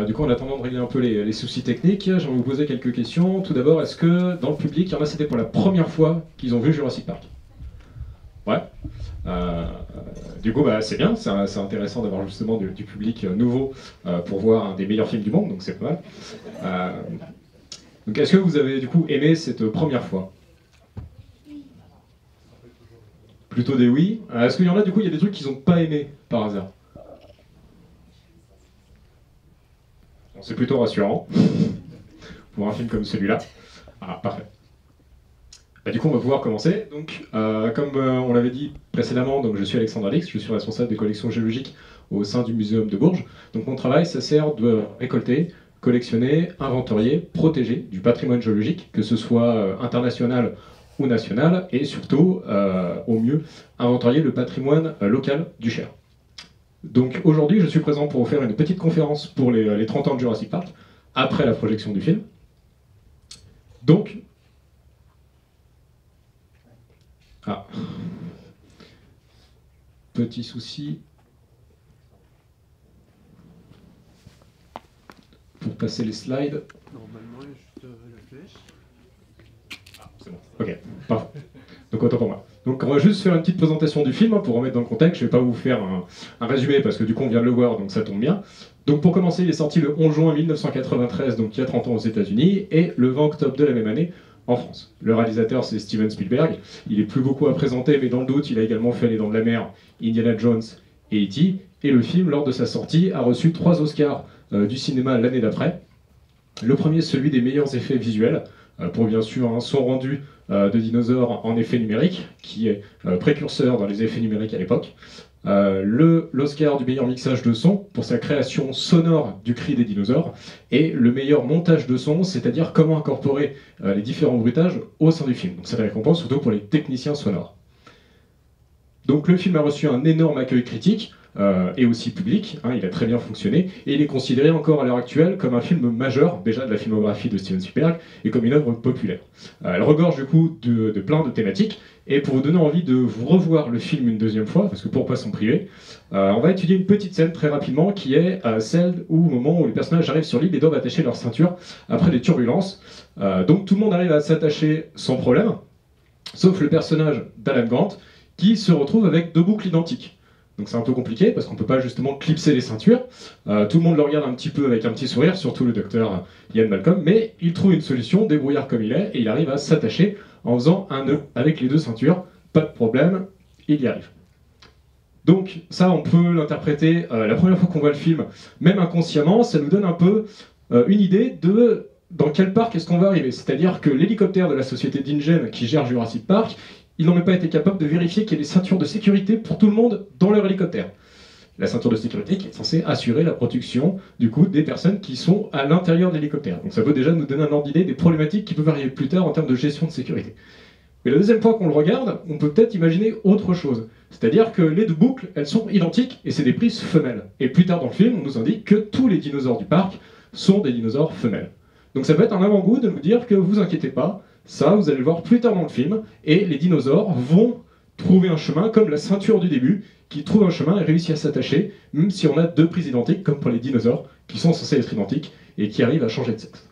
Du coup, en attendant de régler un peu les soucis techniques, j'aimerais vous poser quelques questions. Tout d'abord, est-ce que dans le public, il y en a, c'était pour la première fois qu'ils ont vu Jurassic Park? Ouais. Euh, du coup, bah, c'est bien, c'est intéressant d'avoir justement du public nouveau pour voir un des meilleurs films du monde, donc c'est pas mal. Euh, donc, est-ce que vous avez du coup aimé cette première fois? Plutôt des oui. Est-ce qu'il y en a du coup, il y a des trucs qu'ils n'ont pas aimé par hasard? Bon, c'est plutôt rassurant pour un film comme celui-là. Ah, parfait. Bah, du coup, on va pouvoir commencer. Donc, comme on l'avait dit précédemment, donc, je suis Alexandre Alix, je suis responsable des collections géologiques au sein du Muséum de Bourges. Donc, mon travail, ça sert de récolter, collectionner, inventorier, protéger du patrimoine géologique, que ce soit international ou national, et surtout, au mieux, inventorier le patrimoine local du Cher. Donc, aujourd'hui, je suis présent pour vous faire une petite conférence pour les 30 ans de Jurassic Park, après la projection du film. Donc, ah. Petit souci. Pour passer les slides. Normalement, il y a juste la flèche. Ah, c'est bon. Ok, parfait. Donc autant pour moi. Donc on va juste faire une petite présentation du film pour remettre dans le contexte. Je ne vais pas vous faire un résumé parce que du coup on vient de le voir, donc ça tombe bien. Donc pour commencer, il est sorti le 11 juin 1993, donc il y a 30 ans aux États-Unis, et le 20 octobre de la même année en France. Le réalisateur, c'est Steven Spielberg. Il est plus beaucoup à présenter, mais dans le doute, il a également fait Les Dents de la Mer, Indiana Jones et E.T. Et le film, lors de sa sortie, a reçu 3 Oscars du cinéma l'année d'après. Le premier, celui des meilleurs effets visuels, pour bien sûr un son rendu de dinosaures en effet numérique, qui est précurseur dans les effets numériques à l'époque. L'Oscar du meilleur mixage de son pour sa création sonore du cri des dinosaures, et le meilleur montage de son, c'est-à-dire comment incorporer les différents bruitages au sein du film. Donc c'est la récompense surtout pour les techniciens sonores. Donc le film a reçu un énorme accueil critique, et aussi public, hein, il a très bien fonctionné, et il est considéré encore à l'heure actuelle comme un film majeur, déjà de la filmographie de Steven Spielberg, et comme une œuvre populaire. Elle regorge du coup de plein de thématiques, et pour vous donner envie de vous revoir le film une deuxième fois, parce que pourquoi s'en priver, on va étudier une petite scène très rapidement, qui est celle où, au moment où les personnages arrivent sur l'île et doivent attacher leur ceinture après des turbulences. Donc tout le monde arrive à s'attacher sans problème, sauf le personnage d'Alan Grant, qui se retrouve avec 2 boucles identiques. Donc c'est un peu compliqué parce qu'on ne peut pas justement clipser les ceintures. Tout le monde le regarde un petit peu avec un petit sourire, surtout le docteur Ian Malcolm, mais il trouve une solution, débrouillard comme il est, et il arrive à s'attacher en faisant un nœud avec les 2 ceintures. Pas de problème, il y arrive. Donc ça, on peut l'interpréter la première fois qu'on voit le film, même inconsciemment, ça nous donne un peu une idée de dans quel parc est-ce qu'on va arriver. C'est-à-dire que l'hélicoptère de la société d'Ingen qui gère Jurassic Park, ils n'ont même pas été capables de vérifier qu'il y ait des ceintures de sécurité pour tout le monde dans leur hélicoptère. La ceinture de sécurité qui est censée assurer la protection du coup des personnes qui sont à l'intérieur de l'hélicoptère. Donc ça peut déjà nous donner un ordre d'idée des problématiques qui peuvent arriver plus tard en termes de gestion de sécurité. Mais la deuxième fois qu'on le regarde, on peut peut-être imaginer autre chose. C'est-à-dire que les 2 boucles, elles sont identiques et c'est des prises femelles. Et plus tard dans le film, on nous indique que tous les dinosaures du parc sont des dinosaures femelles. Donc ça peut être un avant-goût de nous dire que vous inquiétez pas, ça, vous allez le voir plus tard dans le film, et les dinosaures vont trouver un chemin, comme la ceinture du début, qui trouve un chemin et réussit à s'attacher, même si on a 2 prises identiques, comme pour les dinosaures, qui sont censés être identiques, et qui arrivent à changer de sexe.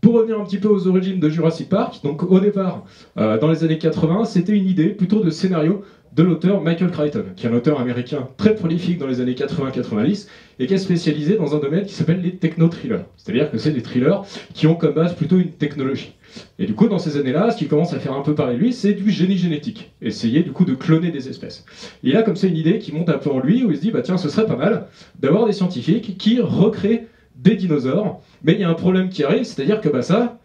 Pour revenir un petit peu aux origines de Jurassic Park, donc au départ, dans les années 80, c'était une idée plutôt de scénario de l'auteur Michael Crichton, qui est un auteur américain très prolifique dans les années 80-90 et qui est spécialisé dans un domaine qui s'appelle les techno-thrillers. C'est-à-dire que c'est des thrillers qui ont comme base plutôt une technologie. Et du coup, dans ces années-là, ce qui commence à faire un peu parler de lui, c'est du génie génétique. Essayer du coup de cloner des espèces. Et il a comme ça une idée qui monte un peu en lui, où il se dit, bah tiens, ce serait pas mal d'avoir des scientifiques qui recréent des dinosaures, mais il y a un problème qui arrive, c'est-à-dire que bah, ça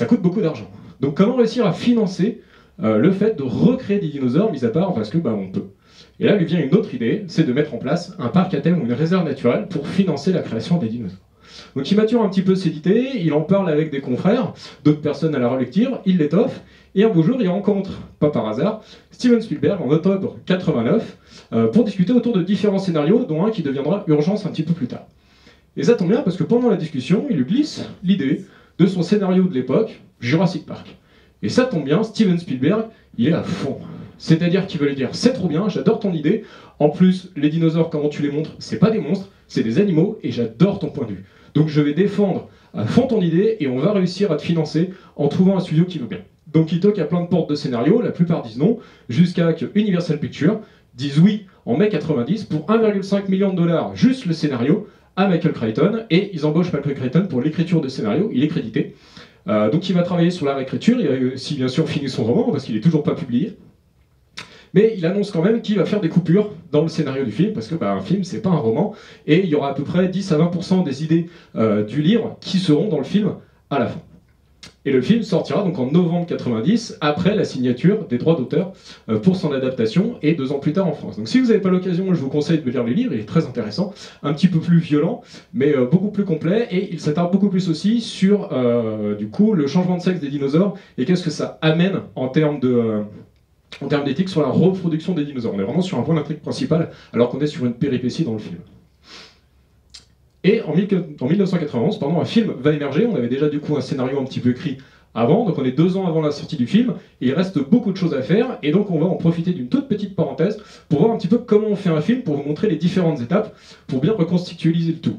coûte beaucoup d'argent. Donc comment réussir à financer le fait de recréer des dinosaures, mis à part parce que bah, on peut. Et là lui vient une autre idée, c'est de mettre en place un parc à thème ou une réserve naturelle pour financer la création des dinosaures. Donc il mature un petit peu cette idée, il en parle avec des confrères, d'autres personnes à la relecture, il l'étoffe, et un beau jour il rencontre, pas par hasard, Steven Spielberg en octobre 89, pour discuter autour de différents scénarios, dont un qui deviendra Urgence un petit peu plus tard. Et ça tombe bien parce que pendant la discussion, il lui glisse l'idée de son scénario de l'époque, Jurassic Park. Et ça tombe bien, Steven Spielberg, il est à fond. C'est-à-dire qu'il va lui dire c'est trop bien, j'adore ton idée. En plus, les dinosaures, comment tu les montres, c'est pas des monstres, c'est des animaux et j'adore ton point de vue. Donc je vais défendre à fond ton idée et on va réussir à te financer en trouvant un studio qui veut bien. Donc il toque à plein de portes de scénario, la plupart disent non, jusqu'à que Universal Pictures dise oui en mai 90 pour 1,5 million de dollars, juste le scénario, à Michael Crichton, et ils embauchent Michael Crichton pour l'écriture de scénario, il est crédité. Donc il va travailler sur la réécriture, il a aussi bien sûr fini son roman, parce qu'il n'est toujours pas publié. Mais il annonce quand même qu'il va faire des coupures dans le scénario du film, parce que un film, c'est pas un roman, et il y aura à peu près 10 à 20% des idées du livre qui seront dans le film à la fin. Et le film sortira donc en novembre 90, après la signature des droits d'auteur pour son adaptation, et 2 ans plus tard en France. Donc si vous n'avez pas l'occasion, je vous conseille de lire les livres, il est très intéressant, un petit peu plus violent, mais beaucoup plus complet, et il s'attarde beaucoup plus aussi sur du coup le changement de sexe des dinosaures, et qu'est-ce que ça amène en termes d'éthique sur la reproduction des dinosaures. On est vraiment sur un point d'intrigue principal, alors qu'on est sur une péripétie dans le film. Et en 1991, un film va émerger. On avait déjà du coup un scénario un petit peu écrit avant, donc on est 2 ans avant la sortie du film, et il reste beaucoup de choses à faire, et donc on va en profiter d'une toute petite parenthèse pour voir un petit peu comment on fait un film, pour vous montrer les différentes étapes, pour bien reconstitualiser le tout.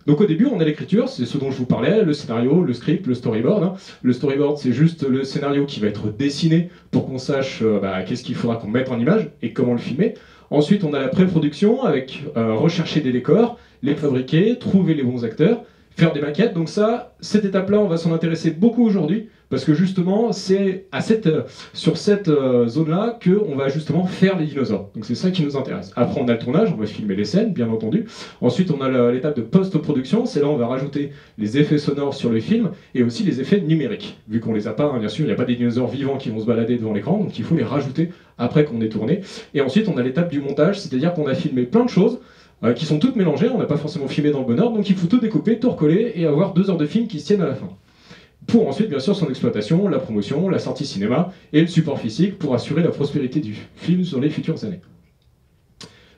Donc au début, on a l'écriture, c'est ce dont je vous parlais, le scénario, le script, le storyboard. Le storyboard, c'est juste le scénario qui va être dessiné pour qu'on sache qu'est-ce qu'il faudra qu'on mette en image et comment le filmer. Ensuite, on a la pré-production avec rechercher des décors, les fabriquer, trouver les bons acteurs, faire des maquettes. Donc ça, cette étape-là, on va s'en intéresser beaucoup aujourd'hui, parce que justement, c'est sur cette zone-là qu'on va justement faire les dinosaures. Donc c'est ça qui nous intéresse. Après, on a le tournage, on va filmer les scènes, bien entendu. Ensuite, on a l'étape de post-production, c'est là où on va rajouter les effets sonores sur le film, et aussi les effets numériques. Vu qu'on les a pas, bien sûr, il n'y a pas des dinosaures vivants qui vont se balader devant l'écran, donc il faut les rajouter après qu'on ait tourné. Et ensuite, on a l'étape du montage, c'est-à-dire qu'on a filmé plein de choses, qui sont toutes mélangées, on n'a pas forcément filmé dans le bon ordre, donc il faut tout découper, tout recoller, et avoir 2 heures de film qui se tiennent à la fin. Pour ensuite, bien sûr, son exploitation, la promotion, la sortie cinéma, et le support physique pour assurer la prospérité du film sur les futures années.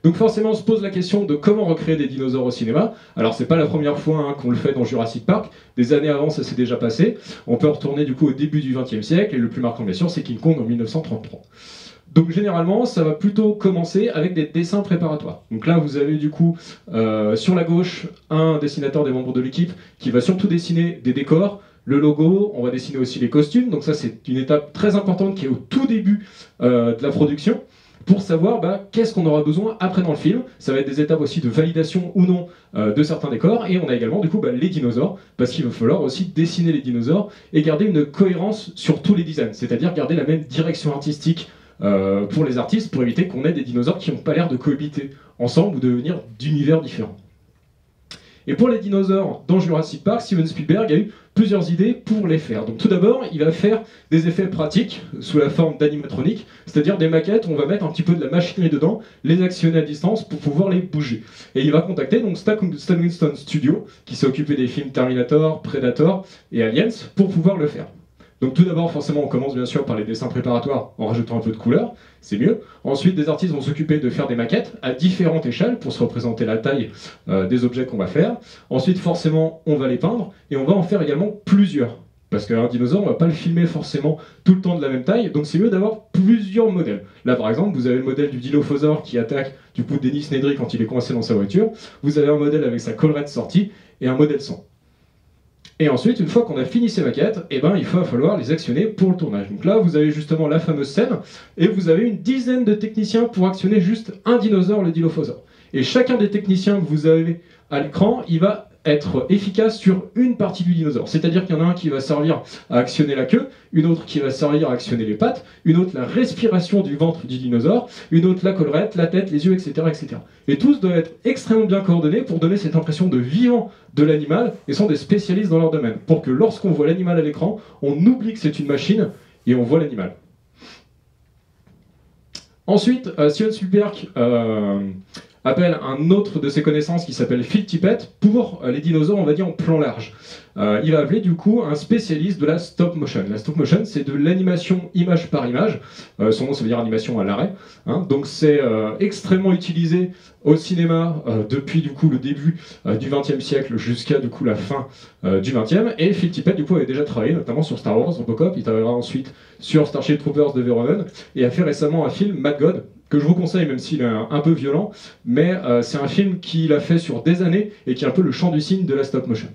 Donc forcément, on se pose la question de comment recréer des dinosaures au cinéma. Alors c'est pas la première fois qu'on le fait dans Jurassic Park, des années avant ça s'est déjà passé. On peut retourner du coup au début du XXe siècle, et le plus marquant bien sûr c'est King Kong en 1933. Donc généralement, ça va plutôt commencer avec des dessins préparatoires. Donc là, vous avez du coup, sur la gauche, un dessinateur des membres de l'équipe qui va surtout dessiner des décors, le logo, on va dessiner aussi les costumes. Donc ça, c'est une étape très importante qui est au tout début de la production, pour savoir qu'est-ce qu'on aura besoin après dans le film. Ça va être des étapes aussi de validation ou non de certains décors, et on a également du coup les dinosaures, parce qu'il va falloir aussi dessiner les dinosaures et garder une cohérence sur tous les designs, c'est-à-dire garder la même direction artistique pour les artistes, pour éviter qu'on ait des dinosaures qui n'ont pas l'air de cohabiter ensemble ou de venir d'univers différents. Et pour les dinosaures dans Jurassic Park, Steven Spielberg a eu plusieurs idées pour les faire. Donc tout d'abord, il va faire des effets pratiques sous la forme d'animatronique, c'est-à-dire des maquettes où on va mettre un petit peu de la machinerie dedans, les actionner à distance pour pouvoir les bouger. Et il va contacter donc Stan Winston Studio, qui s'est occupé des films Terminator, Predator et Aliens, pour pouvoir le faire. Donc tout d'abord, forcément, on commence bien sûr par les dessins préparatoires en rajoutant un peu de couleur, c'est mieux. Ensuite, des artistes vont s'occuper de faire des maquettes à différentes échelles pour se représenter la taille des objets qu'on va faire. Ensuite, forcément, on va les peindre et on va en faire également plusieurs. Parce qu'un dinosaure, on ne va pas le filmer forcément tout le temps de la même taille, donc c'est mieux d'avoir plusieurs modèles. Là, par exemple, vous avez le modèle du Dilophosaure qui attaque du coup Dennis Nedry quand il est coincé dans sa voiture. Vous avez un modèle avec sa collerette sortie et un modèle sans. Et ensuite, une fois qu'on a fini ces maquettes, il va falloir les actionner pour le tournage. Donc là, vous avez justement la fameuse scène, et vous avez une dizaine de techniciens pour actionner juste un dinosaure, le Dilophosaure. Et chacun des techniciens que vous avez à l'écran, il va être efficace sur une partie du dinosaure. C'est-à-dire qu'il y en a un qui va servir à actionner la queue, une autre qui va servir à actionner les pattes, une autre la respiration du ventre du dinosaure, une autre la collerette, la tête, les yeux, etc., etc. Et tous doivent être extrêmement bien coordonnés pour donner cette impression de vivant de l'animal, et sont des spécialistes dans leur domaine, pour que lorsqu'on voit l'animal à l'écran, on oublie que c'est une machine et on voit l'animal. Ensuite, Steven Spielberg appelle un autre de ses connaissances qui s'appelle Phil Tippett pour les dinosaures, on va dire en plan large. Il va appeler du coup un spécialiste de la stop motion. La stop motion, c'est de l'animation image par image. Son nom, ça veut dire animation à l'arrêt. Hein. Donc c'est extrêmement utilisé au cinéma depuis du coup le début du XXe siècle jusqu'à du coup la fin du XXe. Et Phil Tippett du coup avait déjà travaillé notamment sur Star Wars, Robocop. Il travaillera ensuite sur Starship Troopers de Verhoeven et a fait récemment un film Mad God que je vous conseille, même s'il est un peu violent, mais c'est un film qu'il a fait sur des années et qui est un peu le champ du signe de la stop motion.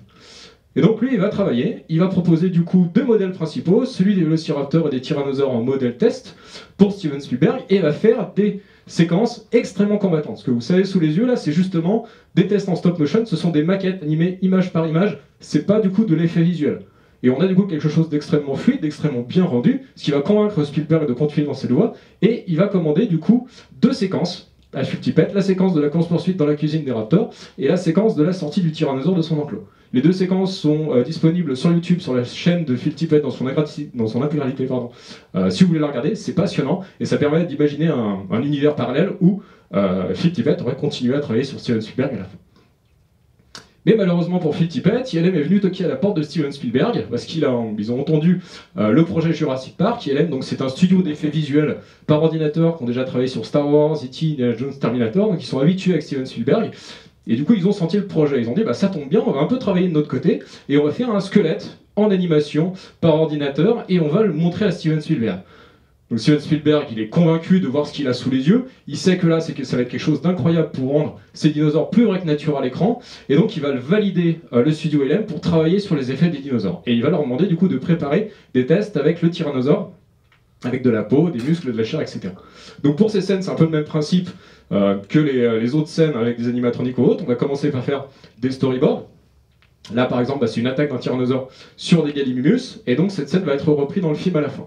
Et donc lui, il va travailler, il va proposer du coup deux modèles principaux, celui des vélociraptors et des tyrannosaures en modèle test pour Steven Spielberg, et va faire des séquences extrêmement combattantes. Ce que vous savez sous les yeux là, c'est justement des tests en stop motion, ce sont des maquettes animées image par image, c'est pas du coup de l'effet visuel. Et on a du coup quelque chose d'extrêmement fluide, d'extrêmement bien rendu, ce qui va convaincre Spielberg de continuer dans ses lois, et il va commander du coup deux séquences à Phil Tippett, la séquence de la course-poursuite dans la cuisine des Raptors, et la séquence de la sortie du tyrannosaure de son enclos. Les deux séquences sont disponibles sur YouTube, sur la chaîne de Phil Tippett dans son intégralité. Si vous voulez la regarder, c'est passionnant, et ça permet d'imaginer un univers parallèle où Phil Tippett aurait continué à travailler sur Steven Spielberg à la fin. Mais malheureusement pour Phil Tippett, ILM est venu toquer à la porte de Steven Spielberg parce qu'ils ont entendu le projet Jurassic Park. ILM, donc c'est un studio d'effets visuels par ordinateur qui ont déjà travaillé sur Star Wars, E.T., Indiana Jones, Terminator, donc ils sont habitués avec Steven Spielberg. Et du coup, ils ont senti le projet. Ils ont dit, bah, ça tombe bien, on va un peu travailler de notre côté et on va faire un squelette en animation par ordinateur et on va le montrer à Steven Spielberg. Donc Steven Spielberg, il est convaincu de voir ce qu'il a sous les yeux, il sait que là, ça va être quelque chose d'incroyable pour rendre ces dinosaures plus vrais que nature à l'écran, et donc il va le valider, le studio ILM, pour travailler sur les effets des dinosaures. Et il va leur demander du coup de préparer des tests avec le tyrannosaure, avec de la peau, des muscles, de la chair, etc. Donc pour ces scènes, c'est un peu le même principe que les autres scènes avec des animatroniques ou autres. On va commencer par faire des storyboards. Là, par exemple, c'est une attaque d'un tyrannosaure sur des gallimimus, et donc cette scène va être reprise dans le film à la fin.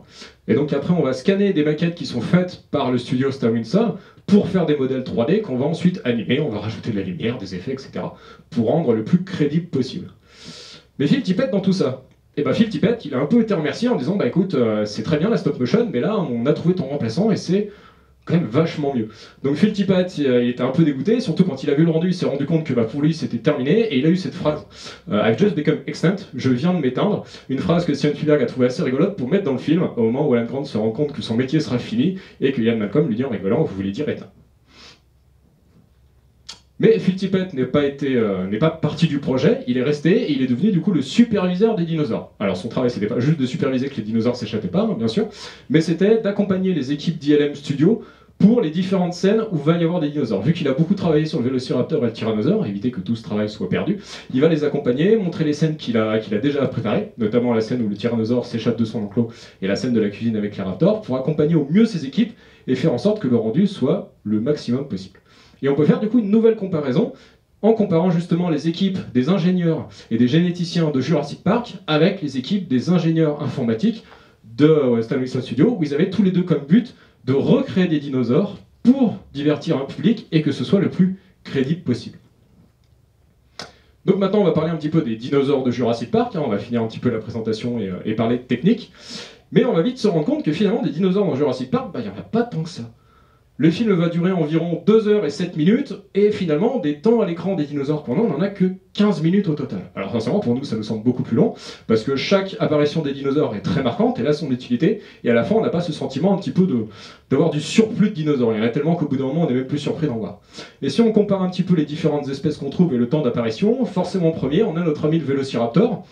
Et donc après, on va scanner des maquettes qui sont faites par le studio Star Winsor pour faire des modèles 3D qu'on va ensuite animer, on va rajouter de la lumière, des effets, etc., pour rendre le plus crédible possible. Mais Phil Tippett dans tout ça, et ben Phil Tippett, il a un peu été remercié en disant, bah écoute, c'est très bien la stop motion, mais là, on a trouvé ton remplaçant, et c'est quand même vachement mieux. Donc Phil Tippett, il était un peu dégoûté, surtout quand il a vu le rendu, il s'est rendu compte que pour lui c'était terminé, et il a eu cette phrase I've just become extinct, je viens de m'éteindre, une phrase que Steven Spielberg a trouvé assez rigolote pour mettre dans le film, au moment où Alan Grant se rend compte que son métier sera fini, et que Ian Malcolm lui dit en rigolant, vous voulez dire éteint. Mais Phil Tippett n'est pas parti du projet, il est resté et il est devenu du coup le superviseur des dinosaures. Alors son travail c'était pas juste de superviser que les dinosaures s'échappaient pas, hein, bien sûr, mais c'était d'accompagner les équipes d'ILM Studio pour les différentes scènes où va y avoir des dinosaures. Vu qu'il a beaucoup travaillé sur le vélociraptor et le tyrannosaure, éviter que tout ce travail soit perdu, il va les accompagner, montrer les scènes qu'il a déjà préparées, notamment la scène où le tyrannosaure s'échappe de son enclos et la scène de la cuisine avec les raptors, pour accompagner au mieux ses équipes et faire en sorte que le rendu soit le maximum possible. Et on peut faire du coup une nouvelle comparaison en comparant justement les équipes des ingénieurs et des généticiens de Jurassic Park avec les équipes des ingénieurs informatiques de Star Winsor Studio, où ils avaient tous les deux comme but de recréer des dinosaures pour divertir un public et que ce soit le plus crédible possible. Donc maintenant on va parler un petit peu des dinosaures de Jurassic Park, hein, on va finir un petit peu la présentation et parler de technique, mais on va vite se rendre compte que finalement des dinosaures dans Jurassic Park, il n'y en a pas tant que ça. Le film va durer environ 2 heures et 7 minutes, et finalement, des temps à l'écran des dinosaures qu'on a, on n'en a que 15 minutes au total. Alors sincèrement, pour nous, ça nous semble beaucoup plus long, parce que chaque apparition des dinosaures est très marquante, et là, son utilité, et à la fin, on n'a pas ce sentiment un petit peu d'avoir du surplus de dinosaures. Il y en a tellement qu'au bout d'un moment, on n'est même plus surpris d'en voir. Et si on compare un petit peu les différentes espèces qu'on trouve et le temps d'apparition, forcément en premier, on a notre ami le vélociraptor,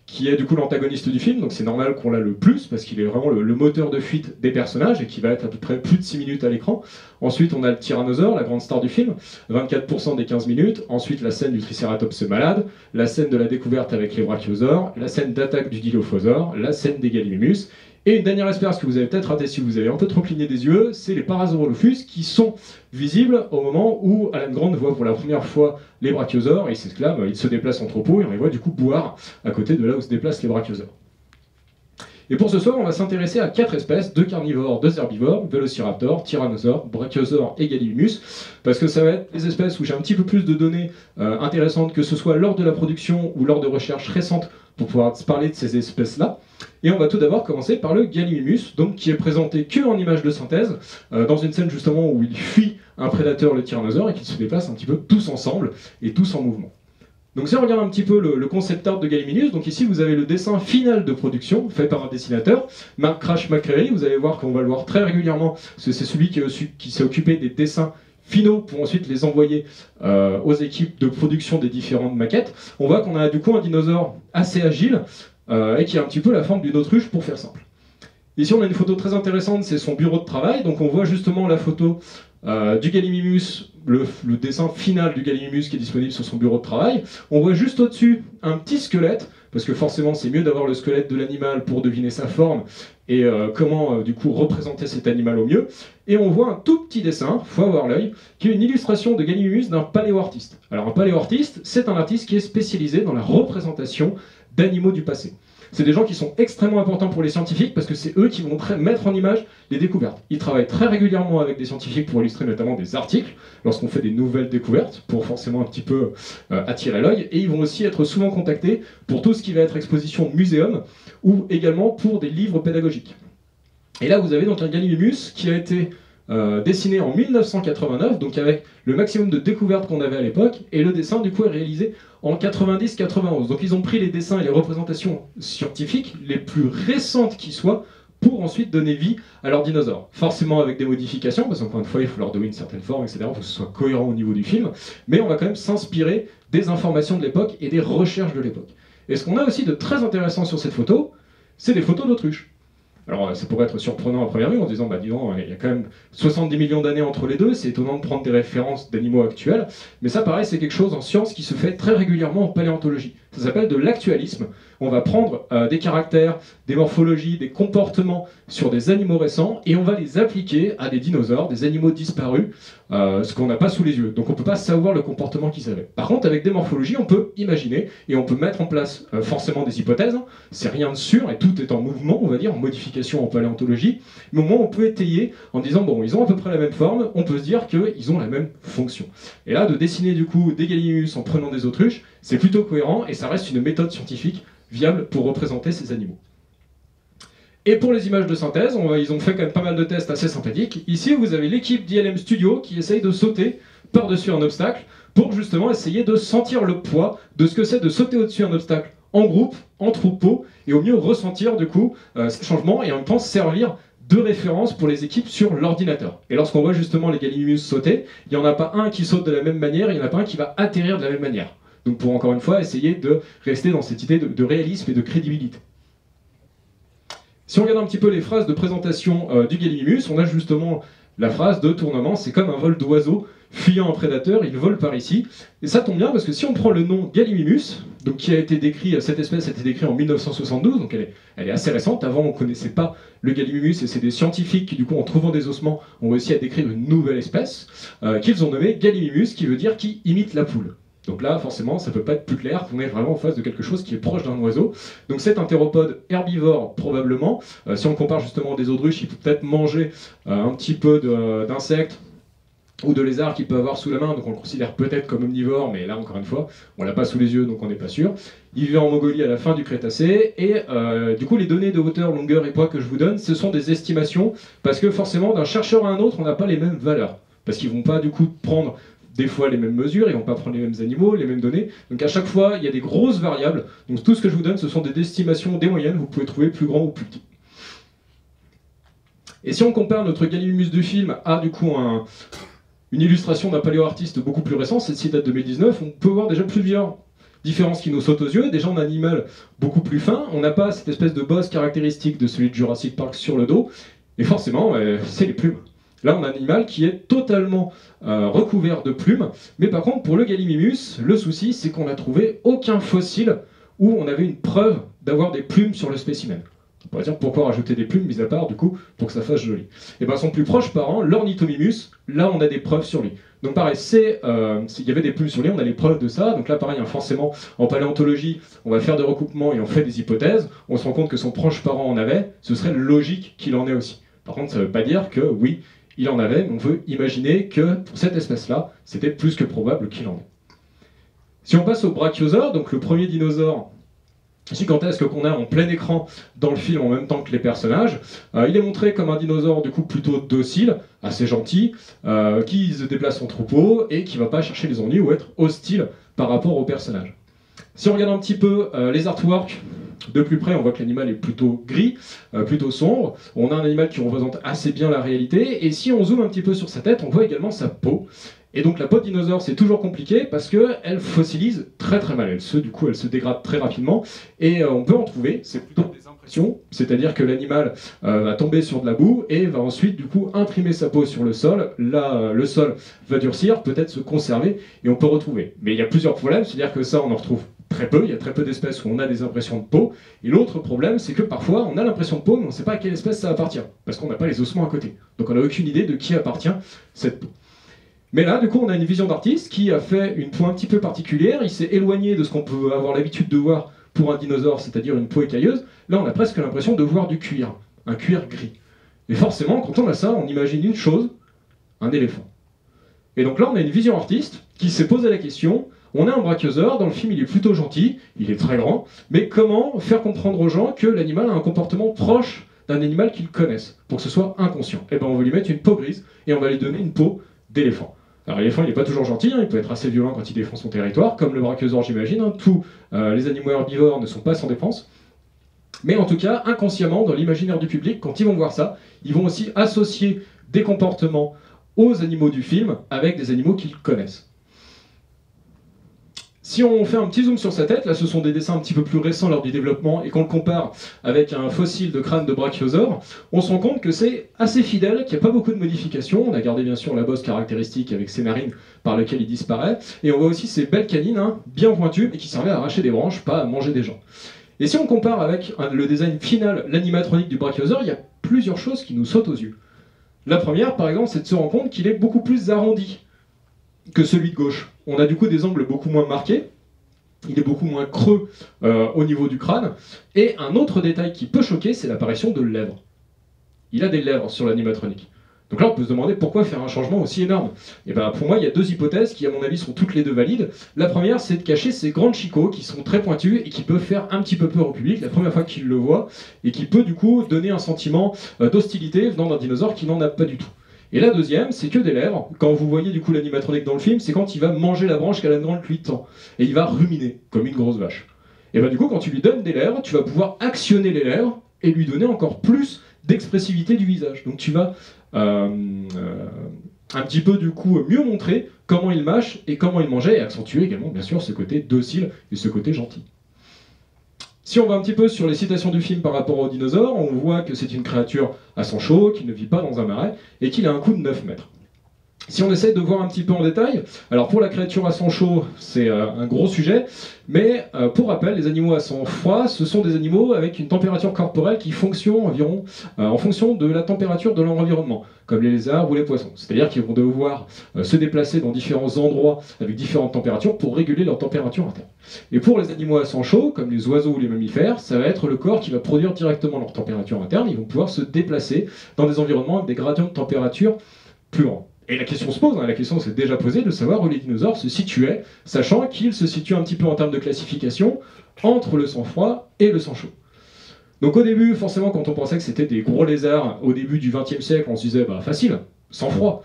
qui est du coup l'antagoniste du film, donc c'est normal qu'on l'a le plus, parce qu'il est vraiment le moteur de fuite des personnages, et qui va être à peu près plus de 6 minutes à l'écran. Ensuite, on a le tyrannosaure, la grande star du film, 24% des 15 minutes. Ensuite, la scène du tricératops malade, la scène de la découverte avec les brachiosaures, la scène d'attaque du dilophosaure, la scène des gallimimus. Et une dernière espèce que vous avez peut-être raté si vous avez un peu trop cligné des yeux, c'est les Parasaurolophus, qui sont visibles au moment où Alan Grant voit pour la première fois les brachiosaures, et il s'exclame, il se déplace en troupeau, et on les voit du coup boire à côté de là où se déplacent les brachiosaures. Et pour ce soir, on va s'intéresser à 4 espèces, 2 carnivores, 2 herbivores, vélociraptor, tyrannosaure, brachiosaure et gallimimus, parce que ça va être les espèces où j'ai un petit peu plus de données intéressantes, que ce soit lors de la production ou lors de recherches récentes, pour pouvoir parler de ces espèces-là. Et on va tout d'abord commencer par le Gallimimus, donc qui est présenté que en image de synthèse, dans une scène justement où il fuit un prédateur, le tyrannosaure, et qu'ils se déplacent un petit peu tous ensemble et tous en mouvement. Donc si on regarde un petit peu le concept art de Gallimimus, donc ici vous avez le dessin final de production fait par un dessinateur, Mark Crash McCreary. Vous allez voir qu'on va le voir très régulièrement, c'est celui qui s'est occupé des dessins finaux pour ensuite les envoyer aux équipes de production des différentes maquettes. On voit qu'on a du coup un dinosaure assez agile et qui a un petit peu la forme d'une autruche pour faire simple. Ici on a une photo très intéressante, c'est son bureau de travail, donc on voit justement la photo du Gallimimus, le dessin final du Gallimimus qui est disponible sur son bureau de travail. On voit juste au-dessus un petit squelette, parce que forcément c'est mieux d'avoir le squelette de l'animal pour deviner sa forme et comment du coup représenter cet animal au mieux. Et on voit un tout petit dessin, faut avoir l'œil, qui est une illustration de Gallimimus d'un paléoartiste. Alors un paléoartiste, c'est un artiste qui est spécialisé dans la représentation d'animaux du passé. C'est des gens qui sont extrêmement importants pour les scientifiques parce que c'est eux qui vont mettre en image les découvertes. Ils travaillent très régulièrement avec des scientifiques pour illustrer notamment des articles lorsqu'on fait des nouvelles découvertes pour forcément un petit peu attirer l'œil, et ils vont aussi être souvent contactés pour tout ce qui va être exposition de muséum ou également pour des livres pédagogiques. Et là vous avez donc un Gallimimus qui a été dessiné en 1989, donc avec le maximum de découvertes qu'on avait à l'époque, et le dessin du coup est réalisé en 90-91. Donc ils ont pris les dessins et les représentations scientifiques les plus récentes qui soient pour ensuite donner vie à leurs dinosaures. Forcément avec des modifications, parce qu'encore une fois il faut leur donner une certaine forme, etc. Il faut que ce soit cohérent au niveau du film, mais on va quand même s'inspirer des informations de l'époque et des recherches de l'époque. Et ce qu'on a aussi de très intéressant sur cette photo, c'est des photos d'autruches. Alors ça pourrait être surprenant à première vue en se disant, bah dis donc, il y a quand même 70 millions d'années entre les deux, c'est étonnant de prendre des références d'animaux actuels, mais ça pareil c'est quelque chose en science qui se fait très régulièrement en paléontologie. Ça s'appelle de l'actualisme. On va prendre des caractères, des morphologies, des comportements sur des animaux récents et on va les appliquer à des dinosaures, des animaux disparus, ce qu'on n'a pas sous les yeux. Donc on ne peut pas savoir le comportement qu'ils avaient. Par contre, avec des morphologies, on peut imaginer et on peut mettre en place forcément des hypothèses. C'est rien de sûr et tout est en mouvement, on va dire, en modification en paléontologie. Mais au moins, on peut étayer en disant, bon, ils ont à peu près la même forme, on peut se dire qu'ils ont la même fonction. Et là, de dessiner du coup des Gallimimus en prenant des autruches, c'est plutôt cohérent et ça reste une méthode scientifique viable pour représenter ces animaux. Et pour les images de synthèse, ils ont fait quand même pas mal de tests assez sympathiques. Ici, vous avez l'équipe d'ILM Studio qui essaye de sauter par-dessus un obstacle pour justement essayer de sentir le poids de ce que c'est de sauter au-dessus d'un obstacle en groupe, en troupeau, et au mieux ressentir du coup ces changements et en même temps servir de référence pour les équipes sur l'ordinateur. Et lorsqu'on voit justement les Gallimimus sauter, il n'y en a pas un qui saute de la même manière, il n'y en a pas un qui va atterrir de la même manière. Donc pour encore une fois essayer de rester dans cette idée de réalisme et de crédibilité. Si on regarde un petit peu les phrases de présentation du Gallimimus, on a justement la phrase de tournement, c'est comme un vol d'oiseau fuyant un prédateur, il vole par ici. Et ça tombe bien parce que si on prend le nom Gallimimus, donc qui a été décrit, cette espèce a été décrite en 1972, donc elle est assez récente. Avant on ne connaissait pas le Gallimimus et c'est des scientifiques qui du coup en trouvant des ossements ont réussi à décrire une nouvelle espèce qu'ils ont nommée Gallimimus, qui veut dire qui imite la poule. Donc là, forcément, ça ne peut pas être plus clair qu'on est vraiment en face de quelque chose qui est proche d'un oiseau. Donc cet entéropode herbivore, probablement, si on compare justement des autruches, il peut peut-être manger un petit peu d'insectes ou de lézards qu'il peut avoir sous la main, donc on le considère peut-être comme omnivore, mais là, encore une fois, on l'a pas sous les yeux, donc on n'est pas sûr. Il vit en Mongolie à la fin du Crétacé, et du coup, les données de hauteur, longueur et poids que je vous donne, ce sont des estimations, parce que forcément, d'un chercheur à un autre, on n'a pas les mêmes valeurs. Parce qu'ils vont pas, du coup, prendre des fois les mêmes mesures, ils vont pas prendre les mêmes animaux, les mêmes données. Donc à chaque fois, il y a des grosses variables. Donc tout ce que je vous donne, ce sont des estimations, des moyennes. Vous pouvez trouver plus grand ou plus petit. Et si on compare notre Gallimimus du film à du coup une illustration d'un paléoartiste beaucoup plus récent, celle-ci date de 2019, on peut voir déjà plusieurs différences qui nous sautent aux yeux. Déjà, on a un animal beaucoup plus fin. On n'a pas cette espèce de bosse caractéristique de celui de Jurassic Park sur le dos. Et forcément, c'est les plumes. Là, on a un animal qui est totalement recouvert de plumes, mais par contre, pour le Gallimimus, le souci, c'est qu'on n'a trouvé aucun fossile où on avait une preuve d'avoir des plumes sur le spécimen. On pourrait dire pourquoi rajouter des plumes, mis à part, du coup, pour que ça fasse joli. Et bien, son plus proche parent, l'Ornithomimus, là, on a des preuves sur lui. Donc pareil, il y avait des plumes sur lui, on a les preuves de ça. Donc là, pareil, forcément, en paléontologie, on va faire des recoupements et on fait des hypothèses. On se rend compte que son proche parent en avait, ce serait logique qu'il en ait aussi. Par contre, ça ne veut pas dire que, oui, il en avait, mais on veut imaginer que pour cette espèce-là, c'était plus que probable qu'il en ait. Si on passe au brachiosaure, donc le premier dinosaure gigantesque qu'on a en plein écran dans le film en même temps que les personnages. Il est montré comme un dinosaure du coup plutôt docile, assez gentil, qui se déplace en troupeau et qui va pas chercher les ennuis ou être hostile par rapport aux personnages. Si on regarde un petit peu les artworks de plus près, on voit que l'animal est plutôt gris, plutôt sombre. On a un animal qui représente assez bien la réalité. Et si on zoome un petit peu sur sa tête, on voit également sa peau. Et donc la peau de dinosaure, c'est toujours compliqué parce qu'elle fossilise très très mal. Elle se dégrade très rapidement. Et on peut en trouver, c'est plutôt des impressions. C'est-à-dire que l'animal va tomber sur de la boue et va ensuite du coup imprimer sa peau sur le sol. Là, le sol va durcir, peut-être se conserver et on peut retrouver. Mais il y a plusieurs problèmes, c'est-à-dire que ça, on en retrouve très peu, il y a très peu d'espèces où on a des impressions de peau. Et l'autre problème, c'est que parfois, on a l'impression de peau, mais on ne sait pas à quelle espèce ça appartient, parce qu'on n'a pas les ossements à côté. Donc on n'a aucune idée de qui appartient cette peau. Mais là, du coup, on a une vision d'artiste qui a fait une peau un petit peu particulière, il s'est éloigné de ce qu'on peut avoir l'habitude de voir pour un dinosaure, c'est-à-dire une peau écailleuse. Là, on a presque l'impression de voir du cuir, un cuir gris. Et forcément, quand on a ça, on imagine une chose, un éléphant. Et donc là, on a une vision artiste qui s'est posé la question. On a un brachiosaure, dans le film il est plutôt gentil, il est très grand, mais comment faire comprendre aux gens que l'animal a un comportement proche d'un animal qu'ils connaissent, pour que ce soit inconscient? Eh bien on va lui mettre une peau grise, et on va lui donner une peau d'éléphant. Alors l'éléphant il n'est pas toujours gentil, il peut être assez violent quand il défend son territoire, comme le brachiosaure j'imagine, tous les animaux herbivores ne sont pas sans défense. Mais en tout cas, inconsciemment, dans l'imaginaire du public, quand ils vont voir ça, ils vont aussi associer des comportements aux animaux du film avec des animaux qu'ils connaissent. Si on fait un petit zoom sur sa tête, là ce sont des dessins un petit peu plus récents lors du développement et qu'on le compare avec un fossile de crâne de brachiosaure, on se rend compte que c'est assez fidèle, qu'il n'y a pas beaucoup de modifications. On a gardé bien sûr la bosse caractéristique avec ses narines par lesquelles il disparaît, et on voit aussi ses belles canines bien pointues et qui servaient à arracher des branches, pas à manger des gens. Et si on compare avec le design final, l'animatronique du brachiosaure, il y a plusieurs choses qui nous sautent aux yeux. La première par exemple, c'est de se rendre compte qu'il est beaucoup plus arrondi que celui de gauche. On a du coup des angles beaucoup moins marqués, il est beaucoup moins creux au niveau du crâne, et un autre détail qui peut choquer, c'est l'apparition de lèvres. Il a des lèvres sur l'animatronique. Donc là on peut se demander pourquoi faire un changement aussi énorme. Et ben pour moi il y a deux hypothèses qui à mon avis sont toutes les deux valides. La première c'est de cacher ces grandes chicots qui sont très pointus et qui peuvent faire un petit peu peur au public la première fois qu'il le voit, et qui peut du coup donner un sentiment d'hostilité venant d'un dinosaure qui n'en a pas du tout. Et la deuxième, c'est que des lèvres. Quand vous voyez du coup l'animatronique dans le film, c'est quand il va manger la branche qu'Alan Grant lui tend. Et il va ruminer, comme une grosse vache. Et ben du coup, quand tu lui donnes des lèvres, tu vas pouvoir actionner les lèvres et lui donner encore plus d'expressivité du visage. Donc tu vas un petit peu du coup mieux montrer comment il mâche et comment il mangeait, et accentuer également bien sûr ce côté docile et ce côté gentil. Si on va un petit peu sur les citations du film par rapport aux dinosaures, on voit que c'est une créature à sang chaud, qui ne vit pas dans un marais, et qu'il a un coup de 9 mètres. Si on essaie de voir un petit peu en détail, alors pour la créature à sang chaud, c'est un gros sujet, mais pour rappel, les animaux à sang froid, ce sont des animaux avec une température corporelle qui fonctionne environ en fonction de la température de leur environnement, comme les lézards ou les poissons. C'est-à-dire qu'ils vont devoir se déplacer dans différents endroits avec différentes températures pour réguler leur température interne. Et pour les animaux à sang chaud, comme les oiseaux ou les mammifères, ça va être le corps qui va produire directement leur température interne. Ils vont pouvoir se déplacer dans des environnements avec des gradients de température plus grands. Et la question se pose, la question s'est déjà posée de savoir où les dinosaures se situaient, sachant qu'ils se situent un petit peu en termes de classification entre le sang froid et le sang chaud. Donc au début, forcément, quand on pensait que c'était des gros lézards, au début du XXe siècle, on se disait, bah facile, sang froid.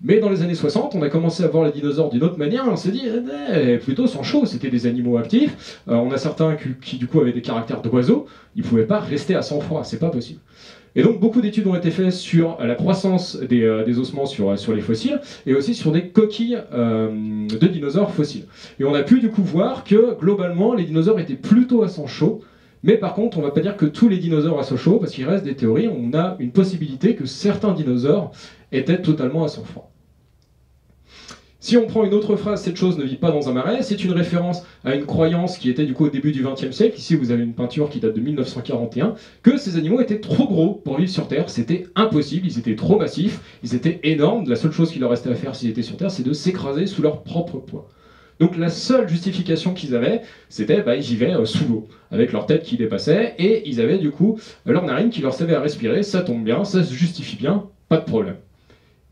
Mais dans les années 60, on a commencé à voir les dinosaures d'une autre manière, et on s'est dit, plutôt sang chaud, c'était des animaux actifs. On a certains qui du coup avaient des caractères d'oiseaux, ils ne pouvaient pas rester à sang froid, c'est pas possible. Et donc beaucoup d'études ont été faites sur la croissance des ossements sur les fossiles, et aussi sur des coquilles de dinosaures fossiles. Et on a pu du coup voir que globalement les dinosaures étaient plutôt à sang chaud, mais par contre on ne va pas dire que tous les dinosaures à sang chaud, parce qu'il reste des théories, on a une possibilité que certains dinosaures étaient totalement à sang froid. Si on prend une autre phrase, cette chose ne vit pas dans un marais, c'est une référence à une croyance qui était du coup au début du XXe siècle. Ici vous avez une peinture qui date de 1941, que ces animaux étaient trop gros pour vivre sur Terre, c'était impossible, ils étaient trop massifs, ils étaient énormes, la seule chose qu'il leur restait à faire s'ils étaient sur Terre, c'est de s'écraser sous leur propre poids. Donc la seule justification qu'ils avaient, c'était ils vivaient sous l'eau, avec leur tête qui dépassait, et ils avaient du coup leur narine qui leur servait à respirer, ça tombe bien, ça se justifie bien, pas de problème.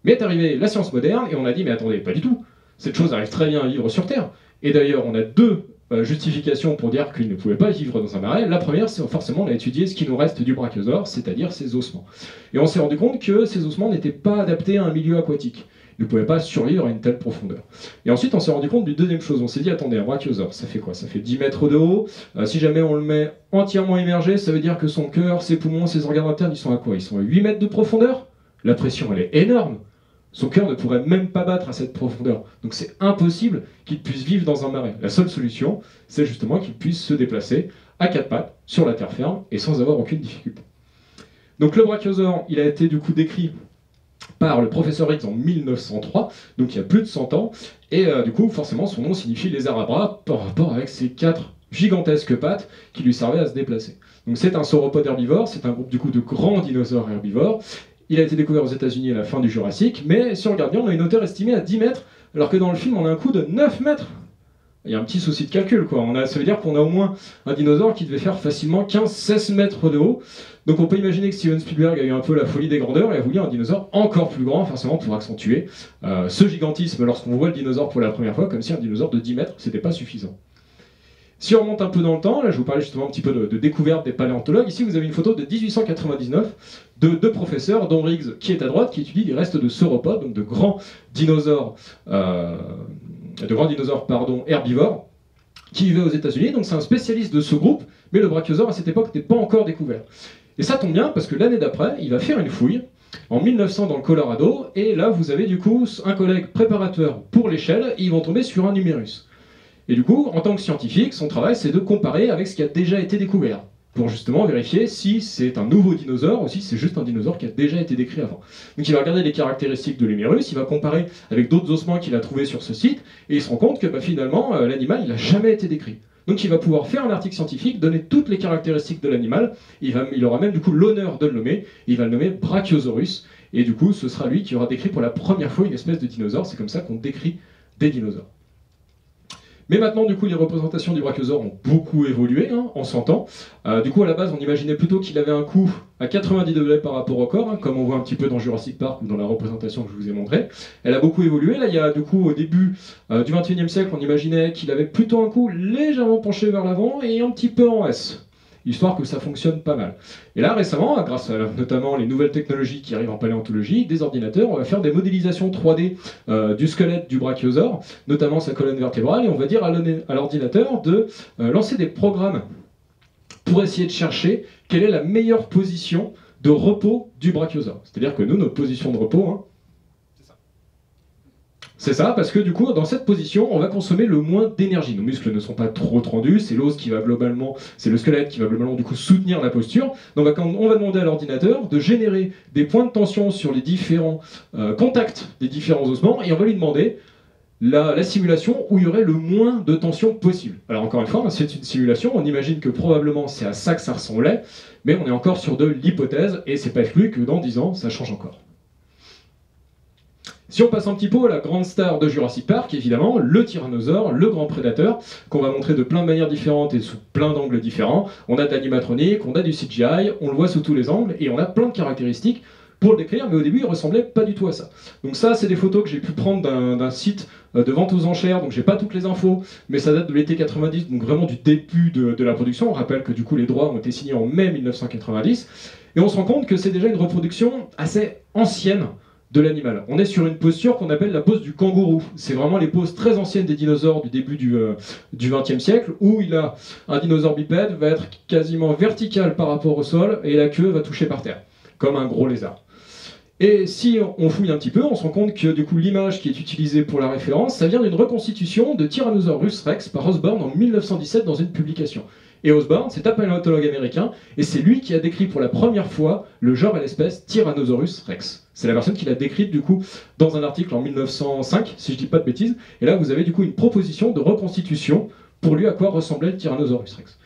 Mais est arrivée la science moderne et on a dit mais attendez, pas du tout. Cette chose arrive très bien à vivre sur Terre. Et d'ailleurs, on a deux justifications pour dire qu'il ne pouvait pas vivre dans un marais. La première, c'est forcément on a étudié ce qui nous reste du brachiosaure, c'est-à-dire ses ossements. Et on s'est rendu compte que ces ossements n'étaient pas adaptés à un milieu aquatique. Ils ne pouvaient pas survivre à une telle profondeur. Et ensuite, on s'est rendu compte d'une deuxième chose. On s'est dit, attendez, un brachiosaure, ça fait quoi? Ça fait 10 mètres de haut. Si jamais on le met entièrement immergé, ça veut dire que son cœur, ses poumons, ses organes internes, ils sont à quoi? Ils sont à 8 mètres de profondeur. La pression, elle est énorme. Son cœur ne pourrait même pas battre à cette profondeur. Donc c'est impossible qu'il puisse vivre dans un marais. La seule solution, c'est justement qu'il puisse se déplacer à quatre pattes, sur la terre ferme, et sans avoir aucune difficulté. Donc le brachiosaure, il a été du coup décrit par le professeur Higgs en 1903, donc il y a plus de 100 ans, et du coup forcément son nom signifie lézard à bras par rapport avec ses 4 gigantesques pattes qui lui servaient à se déplacer. Donc c'est un sauropode herbivore, c'est un groupe du coup de grands dinosaures herbivores. Il a été découvert aux États-Unis à la fin du Jurassique, mais si on regarde bien, on a une hauteur estimée à 10 mètres, alors que dans le film on a un coup de 9 mètres. Il y a un petit souci de calcul, quoi. Ça veut dire qu'on a au moins un dinosaure qui devait faire facilement 15-16 mètres de haut. Donc on peut imaginer que Steven Spielberg a eu un peu la folie des grandeurs et a voulu un dinosaure encore plus grand, forcément pour accentuer ce gigantisme lorsqu'on voit le dinosaure pour la première fois, comme si un dinosaure de 10 mètres, c'était pas suffisant. Si on remonte un peu dans le temps, là je vous parlais justement un petit peu de découverte des paléontologues, ici vous avez une photo de 1899 de deux professeurs, dont Riggs qui est à droite, qui étudie les restes de sauropodes, donc de grands dinosaures, herbivores, qui vivaient aux États-Unis. Donc c'est un spécialiste de ce groupe, mais le brachiosaure à cette époque n'était pas encore découvert. Et ça tombe bien parce que l'année d'après, il va faire une fouille en 1900 dans le Colorado, et là vous avez du coup un collègue préparateur pour l'échelle, et ils vont tomber sur un numérus. Et du coup, en tant que scientifique, son travail c'est de comparer avec ce qui a déjà été découvert, pour justement vérifier si c'est un nouveau dinosaure ou si c'est juste un dinosaure qui a déjà été décrit avant. Donc il va regarder les caractéristiques de l'humérus, il va comparer avec d'autres ossements qu'il a trouvés sur ce site, et il se rend compte que finalement, l'animal il n'a jamais été décrit. Donc il va pouvoir faire un article scientifique, donner toutes les caractéristiques de l'animal, il aura même du coup l'honneur de le nommer, et il va le nommer Brachiosaurus, et du coup ce sera lui qui aura décrit pour la première fois une espèce de dinosaure, c'est comme ça qu'on décrit des dinosaures. Mais maintenant, du coup, les représentations du brachiosaure ont beaucoup évolué en 100 ans. Du coup, à la base, on imaginait plutôt qu'il avait un cou à 90 degrés par rapport au corps, comme on voit un petit peu dans Jurassic Park ou dans la représentation que je vous ai montrée. Elle a beaucoup évolué. Là, il y a du coup, au début du XXIe siècle, on imaginait qu'il avait plutôt un cou légèrement penché vers l'avant et un petit peu en S, histoire que ça fonctionne pas mal. Et là, récemment, grâce à notamment les nouvelles technologies qui arrivent en paléontologie, des ordinateurs, on va faire des modélisations 3D du squelette du brachiosaure, notamment sa colonne vertébrale, et on va dire à l'ordinateur de lancer des programmes pour essayer de chercher quelle est la meilleure position de repos du brachiosaure. C'est-à-dire que nous, notre position de repos, c'est ça, parce que du coup, dans cette position, on va consommer le moins d'énergie. Nos muscles ne sont pas trop tendus, c'est l'os qui va globalement, c'est le squelette qui va globalement du coup soutenir la posture. Donc on va demander à l'ordinateur de générer des points de tension sur les différents contacts des différents ossements, et on va lui demander la simulation où il y aurait le moins de tension possible. Alors encore une fois, c'est une simulation, on imagine que probablement c'est à ça que ça ressemblait, mais on est encore sur de l'hypothèse, et c'est pas exclu que dans 10 ans, ça change encore. Si on passe un petit peu à la grande star de Jurassic Park, évidemment, le tyrannosaure, le grand prédateur, qu'on va montrer de plein de manières différentes et sous plein d'angles différents. On a de l'animatronique, on a du CGI, on le voit sous tous les angles, et on a plein de caractéristiques pour le décrire, mais au début il ressemblait pas du tout à ça. Donc ça, c'est des photos que j'ai pu prendre d'un site de vente aux enchères, donc j'ai pas toutes les infos, mais ça date de l'été 90, donc vraiment du début de la production. On rappelle que du coup les droits ont été signés en mai 1990, et on se rend compte que c'est déjà une reproduction assez ancienne de l'animal. On est sur une posture qu'on appelle la pose du kangourou. C'est vraiment les poses très anciennes des dinosaures du début du XXe siècle, où un dinosaure bipède va être quasiment vertical par rapport au sol, et la queue va toucher par terre, comme un gros lézard. Et si on fouille un petit peu, on se rend compte que du coup l'image qui est utilisée pour la référence, ça vient d'une reconstitution de Tyrannosaurus Rex par Osborn en 1917 dans une publication. Et Osborn, c'est un paléontologue américain, et c'est lui qui a décrit pour la première fois le genre et l'espèce Tyrannosaurus Rex. C'est la personne qui l'a décrite du coup dans un article en 1905, si je dis pas de bêtises, et là vous avez du coup une proposition de reconstitution pour lui à quoi ressemblait le Tyrannosaurus Rex.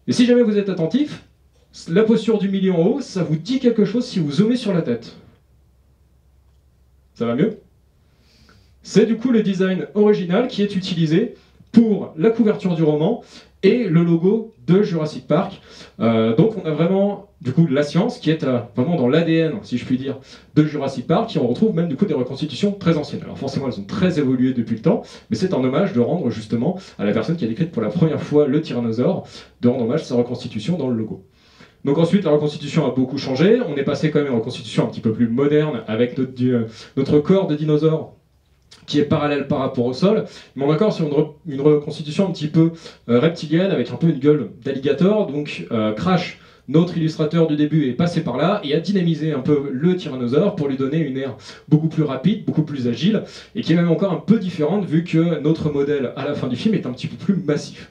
Et si jamais vous êtes attentif, la posture du milieu en haut, ça vous dit quelque chose si vous zoomez sur la tête. Ça va mieux? C'est du coup le design original qui est utilisé pour la couverture du roman et le logo de Jurassic Park. Donc on a vraiment du coup la science qui est vraiment dans l'ADN, si je puis dire, de Jurassic Park, et on retrouve même du coup des reconstitutions très anciennes. Alors forcément elles ont très évolué depuis le temps, mais c'est un hommage de rendre justement à la personne qui a décrit pour la première fois le tyrannosaure, de rendre hommage à sa reconstitution dans le logo. Donc ensuite la reconstitution a beaucoup changé, on est passé quand même à une reconstitution un petit peu plus moderne avec notre corps de dinosaure qui est parallèle par rapport au sol, mais on est encore sur une reconstitution un petit peu reptilienne, avec un peu une gueule d'alligator. Donc Crash, notre illustrateur du début, est passé par là et a dynamisé un peu le tyrannosaure pour lui donner une aire beaucoup plus rapide, beaucoup plus agile, et qui est même encore un peu différente vu que notre modèle à la fin du film est un petit peu plus massif.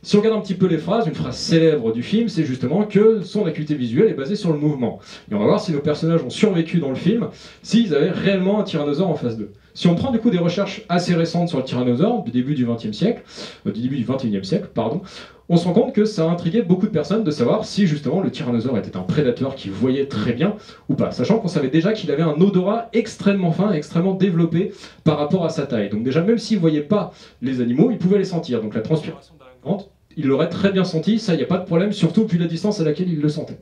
Si on regarde un petit peu les phrases, une phrase célèbre du film, c'est justement que son acuité visuelle est basée sur le mouvement. Et on va voir si nos personnages ont survécu dans le film, s'ils avaient réellement un tyrannosaure en face d'eux. Si on prend du coup des recherches assez récentes sur le tyrannosaure, du début du XXe siècle, du début du XXIe siècle, pardon, on se rend compte que ça a intrigué beaucoup de personnes de savoir si justement le tyrannosaure était un prédateur qui voyait très bien ou pas, sachant qu'on savait déjà qu'il avait un odorat extrêmement fin et extrêmement développé par rapport à sa taille. Donc déjà, même s'il ne voyait pas les animaux, il pouvait les sentir. Donc la transpiration d'Arendt, il l'aurait très bien senti, ça, il n'y a pas de problème, surtout vu la distance à laquelle il le sentait.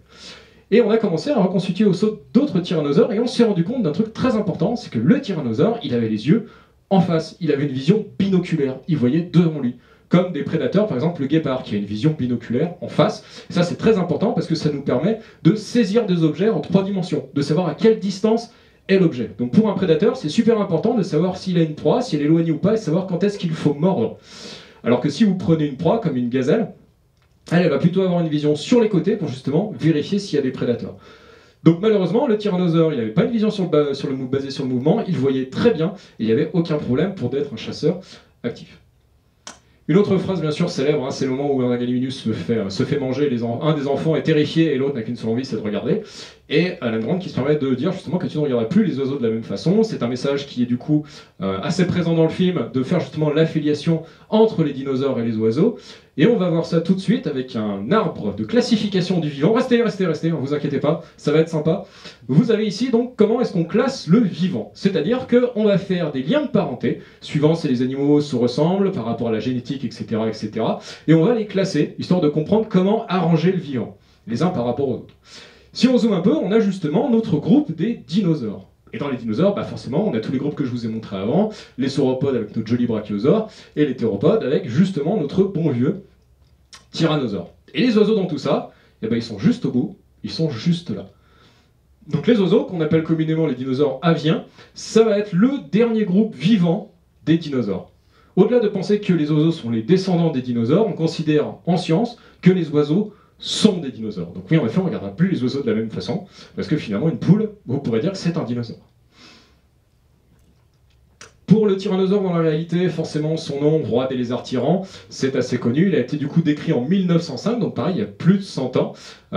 Et on a commencé à reconstituer au saut d'autres tyrannosaures, et on s'est rendu compte d'un truc très important, c'est que le tyrannosaure, il avait les yeux en face, il avait une vision binoculaire, il voyait devant lui. Comme des prédateurs, par exemple le guépard, qui a une vision binoculaire en face. Et ça, c'est très important parce que ça nous permet de saisir des objets en 3 dimensions, de savoir à quelle distance est l'objet. Donc pour un prédateur, c'est super important de savoir s'il a une proie, si elle est éloignée ou pas, et savoir quand est-ce qu'il faut mordre. Alors que si vous prenez une proie, comme une gazelle, elle va plutôt avoir une vision sur les côtés pour justement vérifier s'il y a des prédateurs. Donc malheureusement, le tyrannosaure, il n'avait pas une vision basée sur le mouvement, il voyait très bien, et il n'y avait aucun problème pour être un chasseur actif. Une autre phrase bien sûr célèbre, hein, c'est le moment où un Gallimimus se fait manger, un des enfants est terrifié et l'autre n'a qu'une seule envie, c'est de regarder. Et Alan Grant qui se permet de dire justement que tu ne regarderas plus les oiseaux de la même façon. C'est un message qui est du coup assez présent dans le film, de faire justement l'affiliation entre les dinosaures et les oiseaux. Et on va voir ça tout de suite avec un arbre de classification du vivant. Restez, ne vous inquiétez pas, ça va être sympa. Vous avez ici donc comment est-ce qu'on classe le vivant. C'est-à-dire qu'on va faire des liens de parenté, suivant si les animaux se ressemblent par rapport à la génétique, etc., etc. Et on va les classer, histoire de comprendre comment arranger le vivant, les uns par rapport aux autres. Si on zoome un peu, on a justement notre groupe des dinosaures. Et dans les dinosaures, bah forcément, on a tous les groupes que je vous ai montrés avant, les sauropodes avec notre joli brachiosaure, et les théropodes avec justement notre bon vieux tyrannosaure. Et les oiseaux dans tout ça, eh ben, ils sont juste au bout, ils sont juste là. Donc les oiseaux, qu'on appelle communément les dinosaures aviens, ça va être le dernier groupe vivant des dinosaures. Au-delà de penser que les oiseaux sont les descendants des dinosaures, on considère en science que les oiseaux sont des dinosaures. Donc oui, en effet, on ne regardera plus les oiseaux de la même façon, parce que finalement, une poule, vous pourrez dire que c'est un dinosaure. Pour le tyrannosaure, dans la réalité, forcément, son nom, roi des lézards tyrans, c'est assez connu. Il a été du coup décrit en 1905, donc pareil, il y a plus de 100 ans.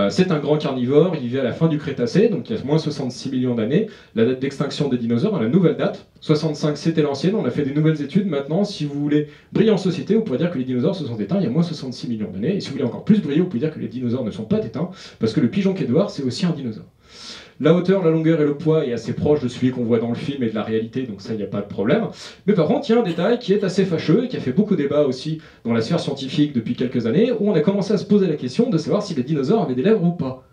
C'est un grand carnivore, il vivait à la fin du Crétacé, donc il y a moins 66 millions d'années. La date d'extinction des dinosaures, la nouvelle date, 65 c'était l'ancienne, on a fait des nouvelles études. Maintenant, si vous voulez briller en société, vous pouvez dire que les dinosaures se sont éteints il y a moins 66 millions d'années. Et si vous voulez encore plus briller, vous pouvez dire que les dinosaures ne sont pas éteints, parce que le pigeon qui est dehors, c'est aussi un dinosaure. La hauteur, la longueur et le poids est assez proche de celui qu'on voit dans le film et de la réalité, donc ça, il n'y a pas de problème. Mais par contre, il y a un détail qui est assez fâcheux et qui a fait beaucoup débat aussi dans la sphère scientifique depuis quelques années, où on a commencé à se poser la question de savoir si les dinosaures avaient des lèvres ou pas.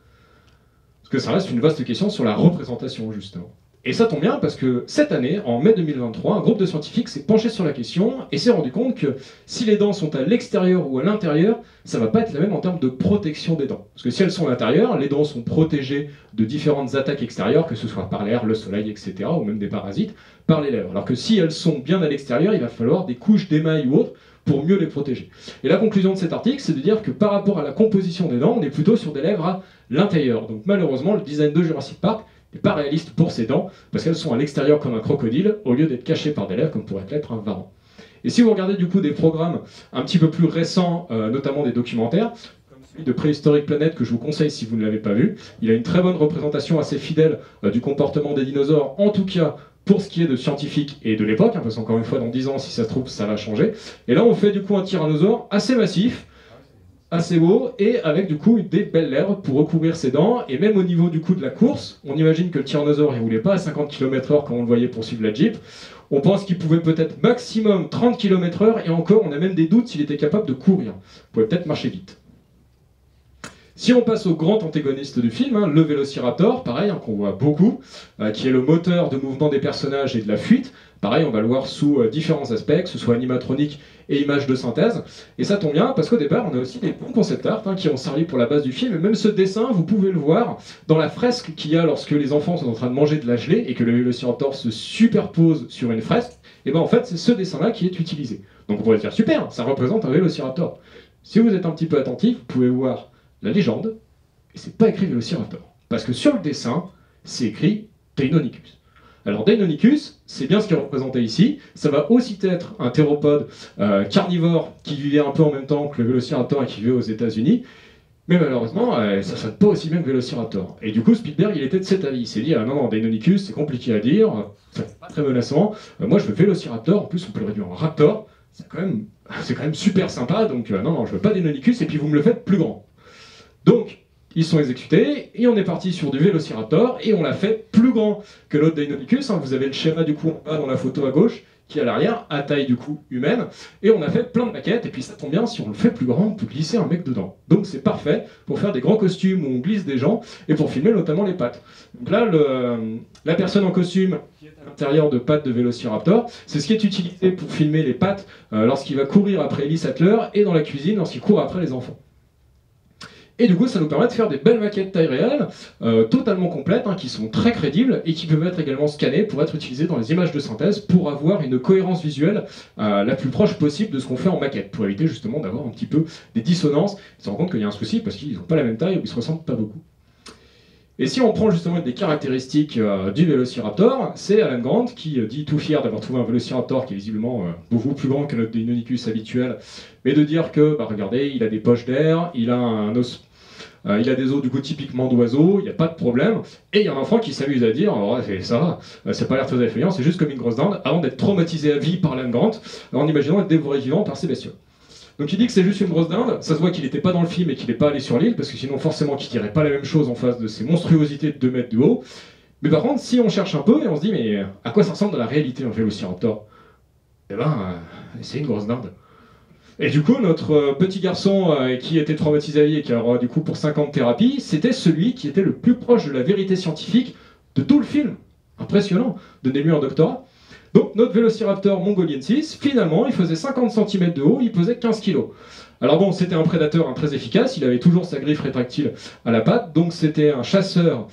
Parce que ça reste une vaste question sur la représentation, justement. Et ça tombe bien parce que cette année, en mai 2023, un groupe de scientifiques s'est penché sur la question et s'est rendu compte que si les dents sont à l'extérieur ou à l'intérieur, ça ne va pas être la même en termes de protection des dents. Parce que si elles sont à l'intérieur, les dents sont protégées de différentes attaques extérieures, que ce soit par l'air, le soleil, etc., ou même des parasites, par les lèvres. Alors que si elles sont bien à l'extérieur, il va falloir des couches d'émail ou autres pour mieux les protéger. Et la conclusion de cet article, c'est de dire que par rapport à la composition des dents, on est plutôt sur des lèvres à l'intérieur. Donc malheureusement, le design de Jurassic Park n'est pas réaliste pour ses dents, parce qu'elles sont à l'extérieur comme un crocodile, au lieu d'être cachées par des lèvres comme pourrait l'être un varan. Et si vous regardez du coup des programmes un petit peu plus récents, notamment des documentaires, comme celui de Prehistoric Planet que je vous conseille si vous ne l'avez pas vu, il a une très bonne représentation assez fidèle du comportement des dinosaures, en tout cas pour ce qui est de scientifique et de l'époque, hein, parce qu'encore une fois dans 10 ans, si ça se trouve, ça va changer. Et là on fait du coup un tyrannosaure assez massif, assez beau, et avec du coup des belles lèvres pour recouvrir ses dents, et même au niveau du coup de la course, on imagine que le tyrannosaure il roulait pas à 50 km/h comme on le voyait pour suivre la Jeep, On pense qu'il pouvait peut-être maximum 30 km/h, et encore, on a même des doutes s'il était capable de courir. Il pouvait peut-être marcher vite. Si on passe au grand antagoniste du film, le Vélociraptor, pareil, qu'on voit beaucoup, qui est le moteur de mouvement des personnages et de la fuite. Pareil, on va le voir sous différents aspects, que ce soit animatronique et images de synthèse. Et ça tombe bien, parce qu'au départ, on a aussi des bons concept art qui ont servi pour la base du film. Et même ce dessin, vous pouvez le voir dans la fresque qu'il y a lorsque les enfants sont en train de manger de la gelée et que le Vélociraptor se superpose sur une fresque. Et bien en fait, c'est ce dessin-là qui est utilisé. Donc on pourrait se dire, super, ça représente un Vélociraptor. Si vous êtes un petit peu attentif, vous pouvez voir la légende, et c'est pas écrit Vélociraptor. Parce que sur le dessin, c'est écrit Deinonychus. Alors Deinonychus, c'est bien ce qui est représenté ici. Ça va aussi être un théropode carnivore qui vivait un peu en même temps que le Vélociraptor et qui vivait aux États-Unis. Mais malheureusement, ça ne sonne pas aussi bien que Vélociraptor. Et du coup, Spielberg, il était de cet avis. Il s'est dit, ah non, Deinonychus, c'est compliqué à dire, c'est pas très menaçant. Moi, je veux Vélociraptor. En plus, on peut le réduire en raptor. C'est quand même super sympa. Donc, non, je veux pas Deinonychus. Et puis, vous me le faites plus grand. Donc, ils sont exécutés, et on est parti sur du Vélociraptor, et on l'a fait plus grand que l'autre Deinonychus. Vous avez le schéma du coup en bas dans la photo à gauche, qui est à l'arrière, à taille du coup humaine, et on a fait plein de maquettes, et puis ça tombe bien, si on le fait plus grand, on peut glisser un mec dedans. Donc c'est parfait pour faire des grands costumes où on glisse des gens, et pour filmer notamment les pattes. Donc là, la personne en costume qui est à l'intérieur de pattes de Vélociraptor, c'est ce qui est utilisé pour filmer les pattes lorsqu'il va courir après Ellie Sattler, et dans la cuisine lorsqu'il court après les enfants. Et du coup, ça nous permet de faire des belles maquettes taille réelle, totalement complètes, qui sont très crédibles et qui peuvent être également scannées pour être utilisées dans les images de synthèse pour avoir une cohérence visuelle la plus proche possible de ce qu'on fait en maquette, pour éviter justement d'avoir un petit peu des dissonances. On se rend compte qu'il y a un souci parce qu'ils n'ont pas la même taille ou ils se ressemblent pas beaucoup. Et si on prend justement une des caractéristiques du Vélociraptor, c'est Alan Grant qui dit tout fier d'avoir trouvé un Vélociraptor qui est visiblement beaucoup plus grand que notre Deinonychus habituel, mais de dire que, regardez, il a des poches d'air, il a un os, il a des os du coup typiquement d'oiseau, il n'y a pas de problème, et il y a un enfant qui s'amuse à dire, oh, ça va, c'est pas l'air très effrayant, c'est juste comme une grosse dinde, avant d'être traumatisé à vie par Alan Grant, en imaginant être dévoré vivant par ces bestioles. Donc il dit que c'est juste une grosse dinde, ça se voit qu'il n'était pas dans le film et qu'il n'est pas allé sur l'île, parce que sinon forcément qu'il dirait pas la même chose en face de ces monstruosités de 2 mètres de haut. Mais par contre, si on cherche un peu et on se dit, mais à quoi ça ressemble dans la réalité un Vélociraptor? Eh ben, c'est une grosse dinde. Et du coup, notre petit garçon qui était traumatisé à vie et qui aura du coup pour 5 ans de thérapie, c'était celui qui était le plus proche de la vérité scientifique de tout le film. Impressionnant, donnez-lui un doctorat. Donc notre Vélociraptor mongoliensis, finalement, il faisait 50 cm de haut, il pesait 15 kg. Alors bon, c'était un prédateur très efficace, il avait toujours sa griffe rétractile à la patte, donc c'était un chasseur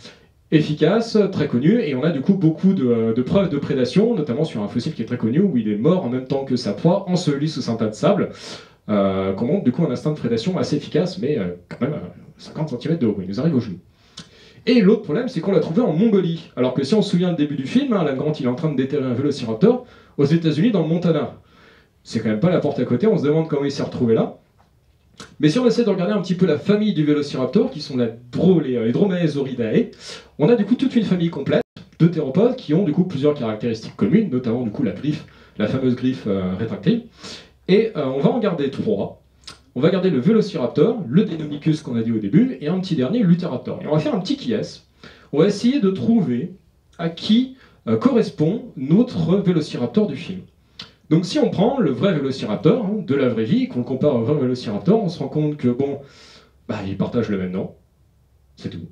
efficace, très connu, et on a du coup beaucoup de preuves de prédation, notamment sur un fossile qui est très connu, où il est mort en même temps que sa proie, enseveli sous un tas de sable, qu'on montre du coup un instinct de prédation assez efficace, mais quand même 50 cm de haut, il nous arrive au genou. Et l'autre problème, c'est qu'on l'a trouvé en Mongolie. Alors que si on se souvient du début du film, Alan Grant il est en train de déterrer un Vélociraptor aux États-Unis dans le Montana. C'est quand même pas la porte à côté, on se demande comment il s'est retrouvé là. Mais si on essaie de regarder un petit peu la famille du Vélociraptor, qui sont les Dromaeosauridae, on a du coup toute une famille complète de théropodes qui ont du coup plusieurs caractéristiques communes, notamment du coup la griffe, la fameuse griffe rétractile. Et on va en garder 3. On va garder le Vélociraptor, le Deinonychus qu'on a dit au début, et un petit dernier, l'Utahraptor. Et on va faire un petit qui-est. On va essayer de trouver à qui correspond notre Vélociraptor du film. Donc si on prend le vrai Vélociraptor de la vraie vie, qu'on le compare au vrai Vélociraptor, on se rend compte que bon, il partage le même nom, c'est tout.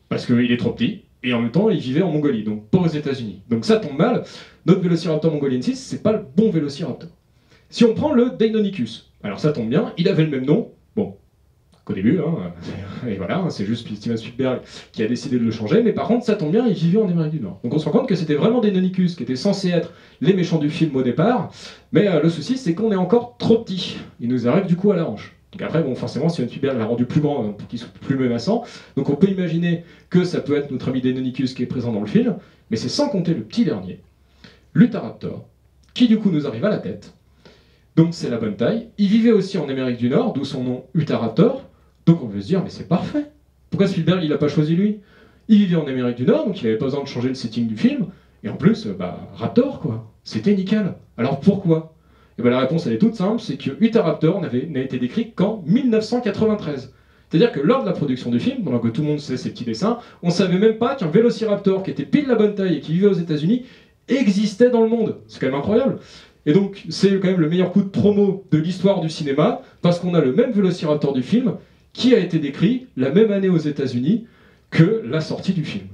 Parce qu'il est trop petit, et en même temps il vivait en Mongolie, donc pas aux États-Unis. Donc ça tombe mal, notre Vélociraptor mongoliensis, c'est pas le bon Vélociraptor. Si on prend le Deinonychus, alors ça tombe bien, il avait le même nom, bon, qu'au début, et voilà, c'est juste Steven Spielberg qui a décidé de le changer, mais par contre, ça tombe bien, il vivait en Amérique du Nord. Donc on se rend compte que c'était vraiment Deinonychus qui était censé être les méchants du film au départ, mais le souci, c'est qu'on est encore trop petit. Il nous arrive du coup à la hanche. Donc après, bon, forcément, Steven Spielberg l'a rendu plus grand pour qu'il soit plus menaçant, donc on peut imaginer que ça peut être notre ami Deinonychus qui est présent dans le film, mais c'est sans compter le petit dernier, l'Utahraptor, qui du coup nous arrive à la tête. Donc c'est la bonne taille. Il vivait aussi en Amérique du Nord, d'où son nom Utahraptor. Donc on veut se dire, mais c'est parfait. Pourquoi Spielberg il n'a pas choisi lui? Il vivait en Amérique du Nord, donc il n'avait pas besoin de changer le setting du film. Et en plus, Raptor quoi. C'était nickel. Alors pourquoi? Et la réponse elle est toute simple, c'est que Utahraptor n'a été décrit qu'en 1993. C'est-à-dire que lors de la production du film, pendant que tout le monde sait ces petits dessins, on ne savait même pas qu'un Vélociraptor qui était pile la bonne taille et qui vivait aux États-Unis existait dans le monde. C'est quand même incroyable. Et donc, c'est quand même le meilleur coup de promo de l'histoire du cinéma, parce qu'on a le même Vélociraptor du film qui a été décrit la même année aux États-Unis que la sortie du film.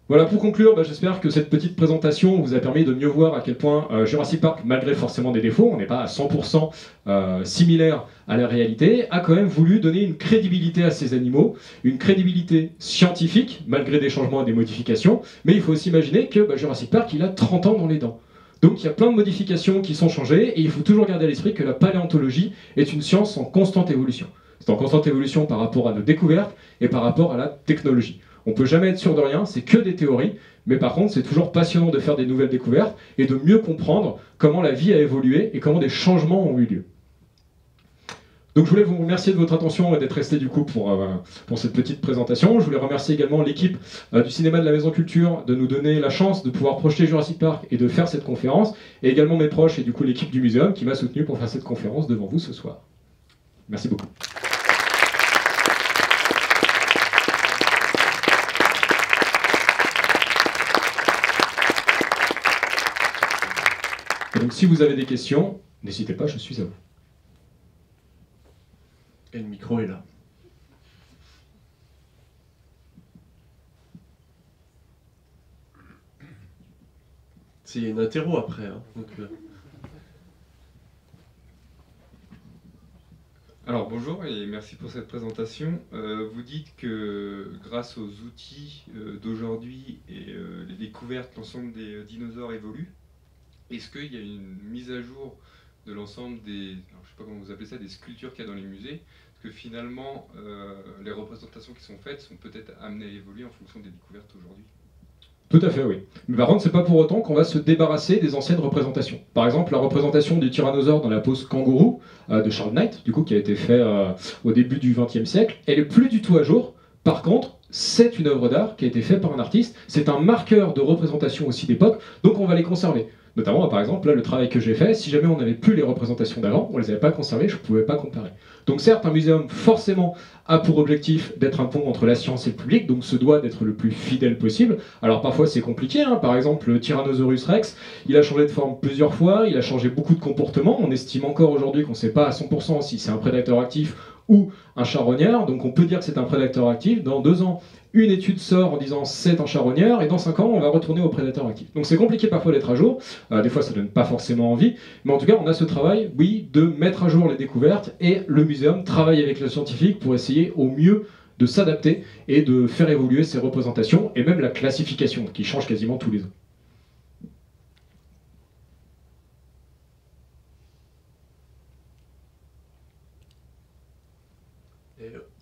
Voilà, pour conclure, j'espère que cette petite présentation vous a permis de mieux voir à quel point Jurassic Park, malgré forcément des défauts, on n'est pas à 100% similaire à la réalité, a quand même voulu donner une crédibilité à ces animaux, une crédibilité scientifique, malgré des changements et des modifications, mais il faut aussi imaginer que Jurassic Park, il a 30 ans dans les dents. Donc il y a plein de modifications qui sont changées, et il faut toujours garder à l'esprit que la paléontologie est une science en constante évolution. C'est en constante évolution par rapport à nos découvertes et par rapport à la technologie. On ne peut jamais être sûr de rien, c'est que des théories, mais par contre c'est toujours passionnant de faire des nouvelles découvertes et de mieux comprendre comment la vie a évolué et comment des changements ont eu lieu. Donc je voulais vous remercier de votre attention et d'être resté du coup pour cette petite présentation. Je voulais remercier également l'équipe du cinéma de la Maison Culture de nous donner la chance de pouvoir projeter Jurassic Park et de faire cette conférence, et également mes proches et du coup l'équipe du muséum qui m'a soutenu pour faire cette conférence devant vous ce soir. Merci beaucoup. Et donc si vous avez des questions, n'hésitez pas, je suis à vous. Et le micro est là. C'est une interro après. Hein, donc, Alors bonjour et merci pour cette présentation. Vous dites que grâce aux outils d'aujourd'hui et les découvertes, l'ensemble des dinosaures évolue. Est-ce qu'il y a une mise à jour de l'ensemble des, alors, je sais pas comment vous appelez ça, des sculptures qu'il y a dans les musées? Parce que finalement, les représentations qui sont faites sont peut-être amenées à évoluer en fonction des découvertes aujourd'hui. Tout à fait, oui. Mais par contre, c'est pas pour autant qu'on va se débarrasser des anciennes représentations. Par exemple, la représentation du tyrannosaure dans la pose kangourou de Charles Knight, du coup, qui a été fait au début du XXe siècle, elle est plus du tout à jour. Par contre, c'est une œuvre d'art qui a été faite par un artiste. C'est un marqueur de représentation aussi d'époque, donc on va les conserver. Notamment, par exemple, là, le travail que j'ai fait, si jamais on n'avait plus les représentations d'avant, on ne les avait pas conservées, je ne pouvais pas comparer. Donc certes, un muséum, forcément, a pour objectif d'être un pont entre la science et le public, donc se doit d'être le plus fidèle possible. Alors parfois c'est compliqué, hein. Par exemple, le Tyrannosaurus Rex, il a changé de forme plusieurs fois, il a changé beaucoup de comportements, on estime encore aujourd'hui qu'on ne sait pas à 100% si c'est un prédateur actif ou un charognard, donc on peut dire que c'est un prédateur actif. Dans 2 ans, une étude sort en disant c'est un charognard, et dans 5 ans, on va retourner au prédateur actif. Donc c'est compliqué parfois d'être à jour, des fois ça donne pas forcément envie, mais en tout cas on a ce travail, oui, de mettre à jour les découvertes, et le muséum travaille avec le scientifique pour essayer au mieux de s'adapter et de faire évoluer ces représentations, et même la classification, qui change quasiment tous les ans.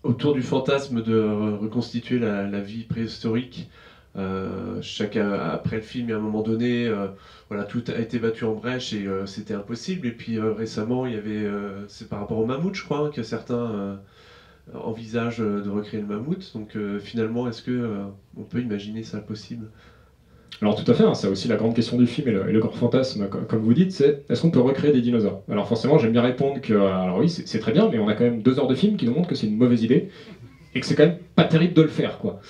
autour du fantasme de reconstituer la vie préhistorique, après le film, à un moment donné, voilà, tout a été battu en brèche et c'était impossible. Et puis récemment, il y avait, c'est par rapport au mammouth, je crois, hein, que certains envisagent de recréer le mammouth. Donc finalement, est-ce que on peut imaginer ça possible? Alors tout à fait, hein, c'est aussi la grande question du film et le grand fantasme, comme vous dites, c'est est-ce qu'on peut recréer des dinosaures? Alors forcément, j'aime bien répondre que, alors oui, c'est très bien, mais on a quand même 2 heures de film qui nous montrent que c'est une mauvaise idée et que c'est quand même pas terrible de le faire, quoi.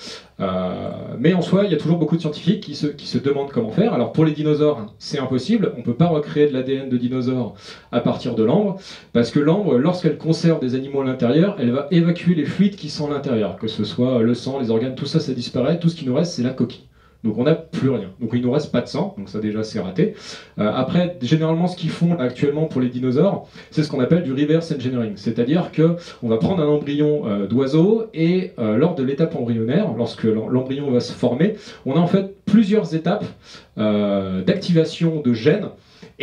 Mais en soi, il y a toujours beaucoup de scientifiques qui se demandent comment faire. Alors pour les dinosaures, c'est impossible, on ne peut pas recréer de l'ADN de dinosaures à partir de l'ambre, parce que l'ambre, lorsqu'elle conserve des animaux à l'intérieur, elle va évacuer les fluides qui sont à l'intérieur, que ce soit le sang, les organes, tout ça, ça disparaît, tout ce qui nous reste, c'est la coquille. Donc on n'a plus rien. Donc il nous reste pas de sang, donc ça déjà c'est raté. Après, généralement ce qu'ils font actuellement pour les dinosaures, c'est ce qu'on appelle du reverse engineering. C'est-à-dire qu'on va prendre un embryon d'oiseau et lors de l'étape embryonnaire, lorsque l'embryon va se former, on a en fait plusieurs étapes d'activation de gènes.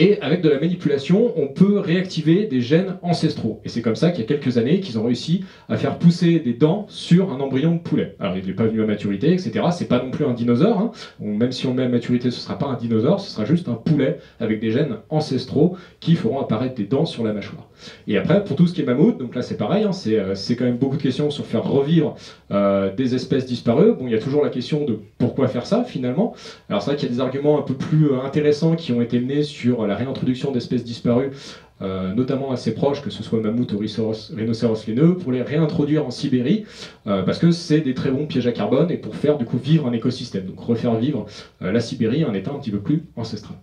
Et avec de la manipulation, on peut réactiver des gènes ancestraux. Et c'est comme ça qu'il y a quelques années qu'ils ont réussi à faire pousser des dents sur un embryon de poulet. Alors il n'est pas venu à maturité, etc. C'est pas non plus un dinosaure, hein. Même si on le met à maturité, ce ne sera pas un dinosaure, ce sera juste un poulet avec des gènes ancestraux qui feront apparaître des dents sur la mâchoire. Et après, pour tout ce qui est mammouth, donc là c'est pareil, hein, c'est quand même beaucoup de questions sur faire revivre des espèces disparues. Bon, il y a toujours la question de pourquoi faire ça finalement. Alors c'est vrai qu'il y a des arguments un peu plus intéressants qui ont été menés sur la réintroduction d'espèces disparues notamment assez proches, que ce soit mammouth ou rhinocéros laineux, pour les réintroduire en Sibérie, parce que c'est des très bons pièges à carbone, et pour faire du coup vivre un écosystème, donc refaire vivre la Sibérie, un état un petit peu plus ancestral.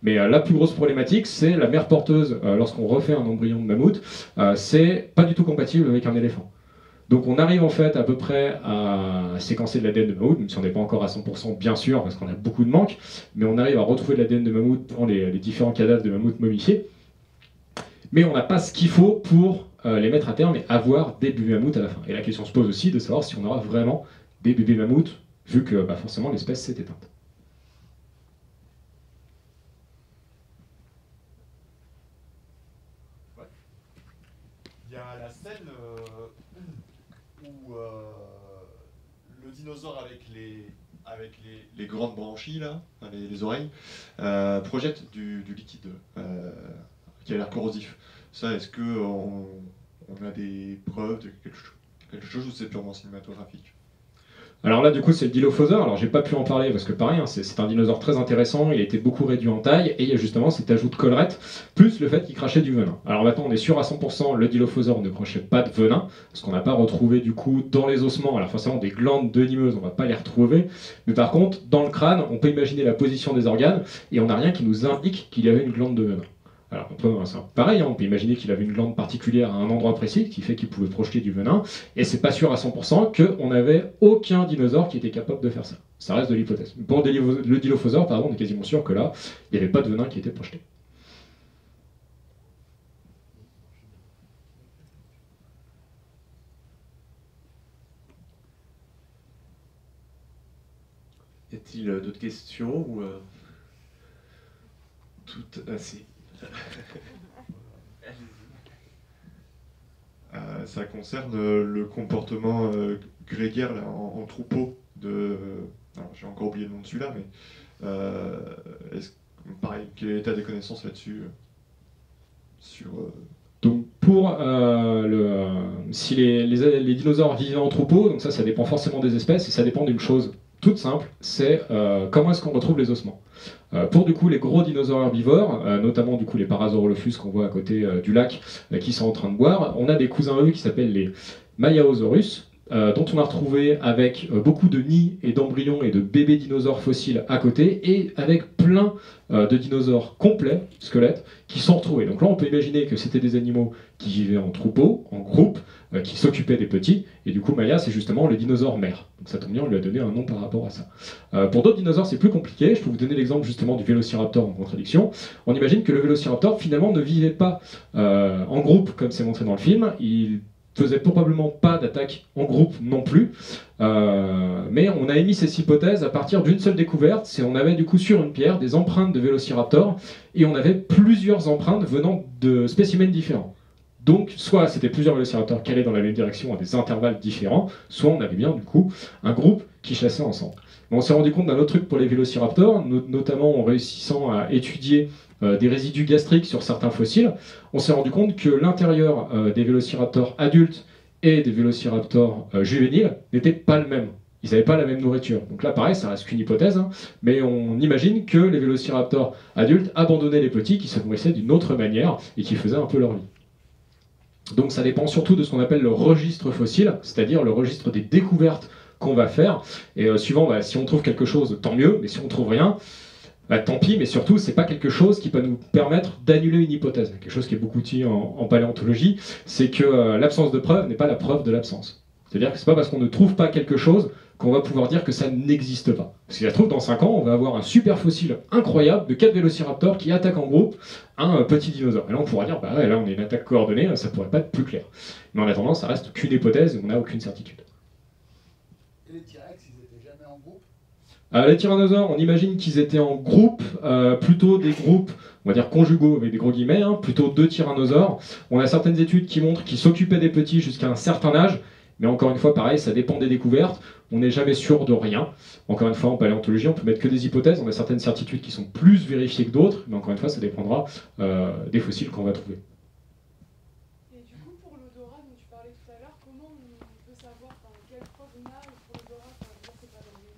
Mais la plus grosse problématique, c'est la mère porteuse, lorsqu'on refait un embryon de mammouth, c'est pas du tout compatible avec un éléphant. Donc on arrive en fait à peu près à séquencer de l'ADN de mammouth, même si on n'est pas encore à 100% bien sûr, parce qu'on a beaucoup de manques, mais on arrive à retrouver de l'ADN de mammouth dans les différents cadavres de mammouth momifiés. Mais on n'a pas ce qu'il faut pour les mettre à terme et avoir des bébés mammouths à la fin. Et la question se pose aussi de savoir si on aura vraiment des bébés mammouths, vu que forcément l'espèce s'est éteinte. Il y a la scène où le dinosaure avec les grandes branchies, là, enfin, les oreilles, projette du liquide qui a l'air corrosif. Ça, est-ce qu'on a des preuves de quelque chose ou c'est purement cinématographique? Alors là, du coup, c'est le Dilophosaure. Alors, j'ai pas pu en parler parce que, pareil, hein, c'est un dinosaure très intéressant. Il a été beaucoup réduit en taille et il y a justement cet ajout de collerette, plus le fait qu'il crachait du venin. Alors maintenant, on est sûr à 100%, le Dilophosaure ne crachait pas de venin, parce qu'on n'a pas retrouvé, du coup, dans les ossements. Alors, forcément, des glandes venimeuses, on va pas les retrouver. Mais par contre, dans le crâne, on peut imaginer la position des organes et on n'a rien qui nous indique qu'il y avait une glande de venin. Alors, pareil, hein, on peut imaginer qu'il avait une glande particulière à un endroit précis qui fait qu'il pouvait projeter du venin, et c'est pas sûr à 100% qu'on n'avait aucun dinosaure qui était capable de faire ça. Ça reste de l'hypothèse. Pour le Dilophosaure, pardon, on est quasiment sûr que là, il n'y avait pas de venin qui était projeté. Y a-t-il d'autres questions ou tout assez? Ça concerne le comportement grégaire là, en troupeau de. Alors, j'ai encore oublié le nom de celui-là, mais pareil, quel est l'état des connaissances là-dessus Donc pour si les dinosaures vivaient en troupeau, donc ça dépend forcément des espèces, et ça dépend d'une chose toute simple, c'est comment est-ce qu'on retrouve les ossements. Pour du coup les gros dinosaures herbivores, notamment du coup les Parasaurolophus qu'on voit à côté du lac qui sont en train de boire, on a des cousins eux qui s'appellent les Maiaosaurus, dont on a retrouvé avec beaucoup de nids et d'embryons et de bébés dinosaures fossiles à côté, et avec plein de dinosaures complets, squelettes, qui sont retrouvés. Donc là on peut imaginer que c'était des animaux qui vivaient en troupeau, en groupe, qui s'occupaient des petits, et du coup Maya c'est justement le dinosaure mère. Donc ça tombe bien, on lui a donné un nom par rapport à ça. Pour d'autres dinosaures c'est plus compliqué, je peux vous donner l'exemple justement du Vélociraptor en contradiction. On imagine que le Vélociraptor finalement ne vivait pas en groupe comme c'est montré dans le film, il faisait probablement pas d'attaque en groupe non plus, mais on a émis ces hypothèses à partir d'une seule découverte, c'est on avait du coup sur une pierre des empreintes de Vélociraptor, et on avait plusieurs empreintes venant de spécimens différents. Donc, soit c'était plusieurs vélociraptors qui allaient dans la même direction à des intervalles différents, soit on avait bien, du coup, un groupe qui chassait ensemble. Mais on s'est rendu compte d'un autre truc pour les vélociraptors, notamment en réussissant à étudier des résidus gastriques sur certains fossiles. On s'est rendu compte que l'intérieur des vélociraptors adultes et des vélociraptors juvéniles n'était pas le même. Ils n'avaient pas la même nourriture. Donc là, pareil, ça reste qu'une hypothèse, hein, mais on imagine que les vélociraptors adultes abandonnaient les petits qui se nourrissaient d'une autre manière et qui faisaient un peu leur vie. Donc ça dépend surtout de ce qu'on appelle le registre fossile, c'est-à-dire le registre des découvertes qu'on va faire. Et suivant, si on trouve quelque chose, tant mieux, mais si on trouve rien, tant pis, mais surtout, c'est pas quelque chose qui peut nous permettre d'annuler une hypothèse. Quelque chose qui est beaucoup dit en paléontologie, c'est que l'absence de preuve n'est pas la preuve de l'absence. C'est-à-dire que c'est pas parce qu'on ne trouve pas quelque chose qu'on va pouvoir dire que ça n'existe pas. Parce qu'il se trouve, dans 5 ans, on va avoir un super fossile incroyable de 4 vélociraptors qui attaquent en groupe un petit dinosaure. Et là, on pourra dire, bah ouais, là, on a une attaque coordonnée, ça pourrait pas être plus clair. Mais en attendant, ça reste qu'une hypothèse et on n'a aucune certitude. Et les T-Rex, ils étaient jamais en groupe? Les tyrannosaures, on imagine qu'ils étaient en groupe, plutôt des groupes, on va dire conjugaux avec des gros guillemets, hein, plutôt 2 tyrannosaures. On a certaines études qui montrent qu'ils s'occupaient des petits jusqu'à un certain âge, mais encore une fois, pareil, ça dépend des découvertes, on n'est jamais sûr de rien. Encore une fois, en paléontologie, on peut mettre que des hypothèses, on a certaines certitudes qui sont plus vérifiées que d'autres, mais encore une fois, ça dépendra des fossiles qu'on va trouver. Et du coup, pour l'odorat dont tu parlais tout à l'heure, comment on peut savoir quelle preuve on a pour l'odorat? Par exemple, c'est pas dans les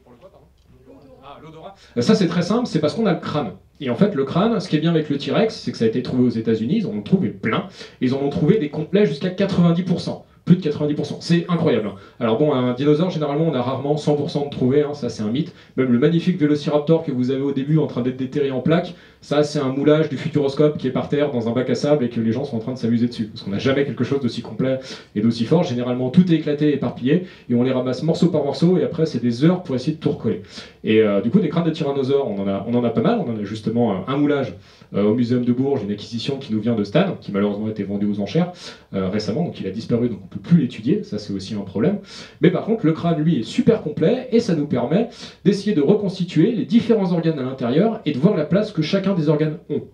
Pour le quoi, pardon? L'odorat. Ah, l'odorat. Ça, c'est très simple, c'est parce qu'on a le crâne. Et en fait, le crâne, ce qui est bien avec le T-Rex, c'est que ça a été trouvé aux États-Unis, ils en ont trouvé plein. Ils en ont trouvé des complets jusqu'à 90%. Plus de 90%. C'est incroyable. Hein. Alors bon, un dinosaure, généralement, on a rarement 100% de trouvé, hein, ça c'est un mythe. Même le magnifique Vélociraptor que vous avez au début en train d'être déterré en plaques, ça c'est un moulage du Futuroscope qui est par terre dans un bac à sable et que les gens sont en train de s'amuser dessus. Parce qu'on n'a jamais quelque chose d'aussi complet et d'aussi fort. Généralement, tout est éclaté et éparpillé et on les ramasse morceau par morceau et après, c'est des heures pour essayer de tout recoller. Et du coup, des crânes de tyrannosaures, on en a pas mal. On en a justement un moulage au Muséum de Bourges, une acquisition qui nous vient de Stan, qui malheureusement a été vendue aux enchères récemment, donc il a disparu, donc on ne peut plus l'étudier, ça c'est aussi un problème. Mais par contre, le crâne, lui, est super complet, et ça nous permet d'essayer de reconstituer les différents organes à l'intérieur, et de voir la place que chacun des organes ont.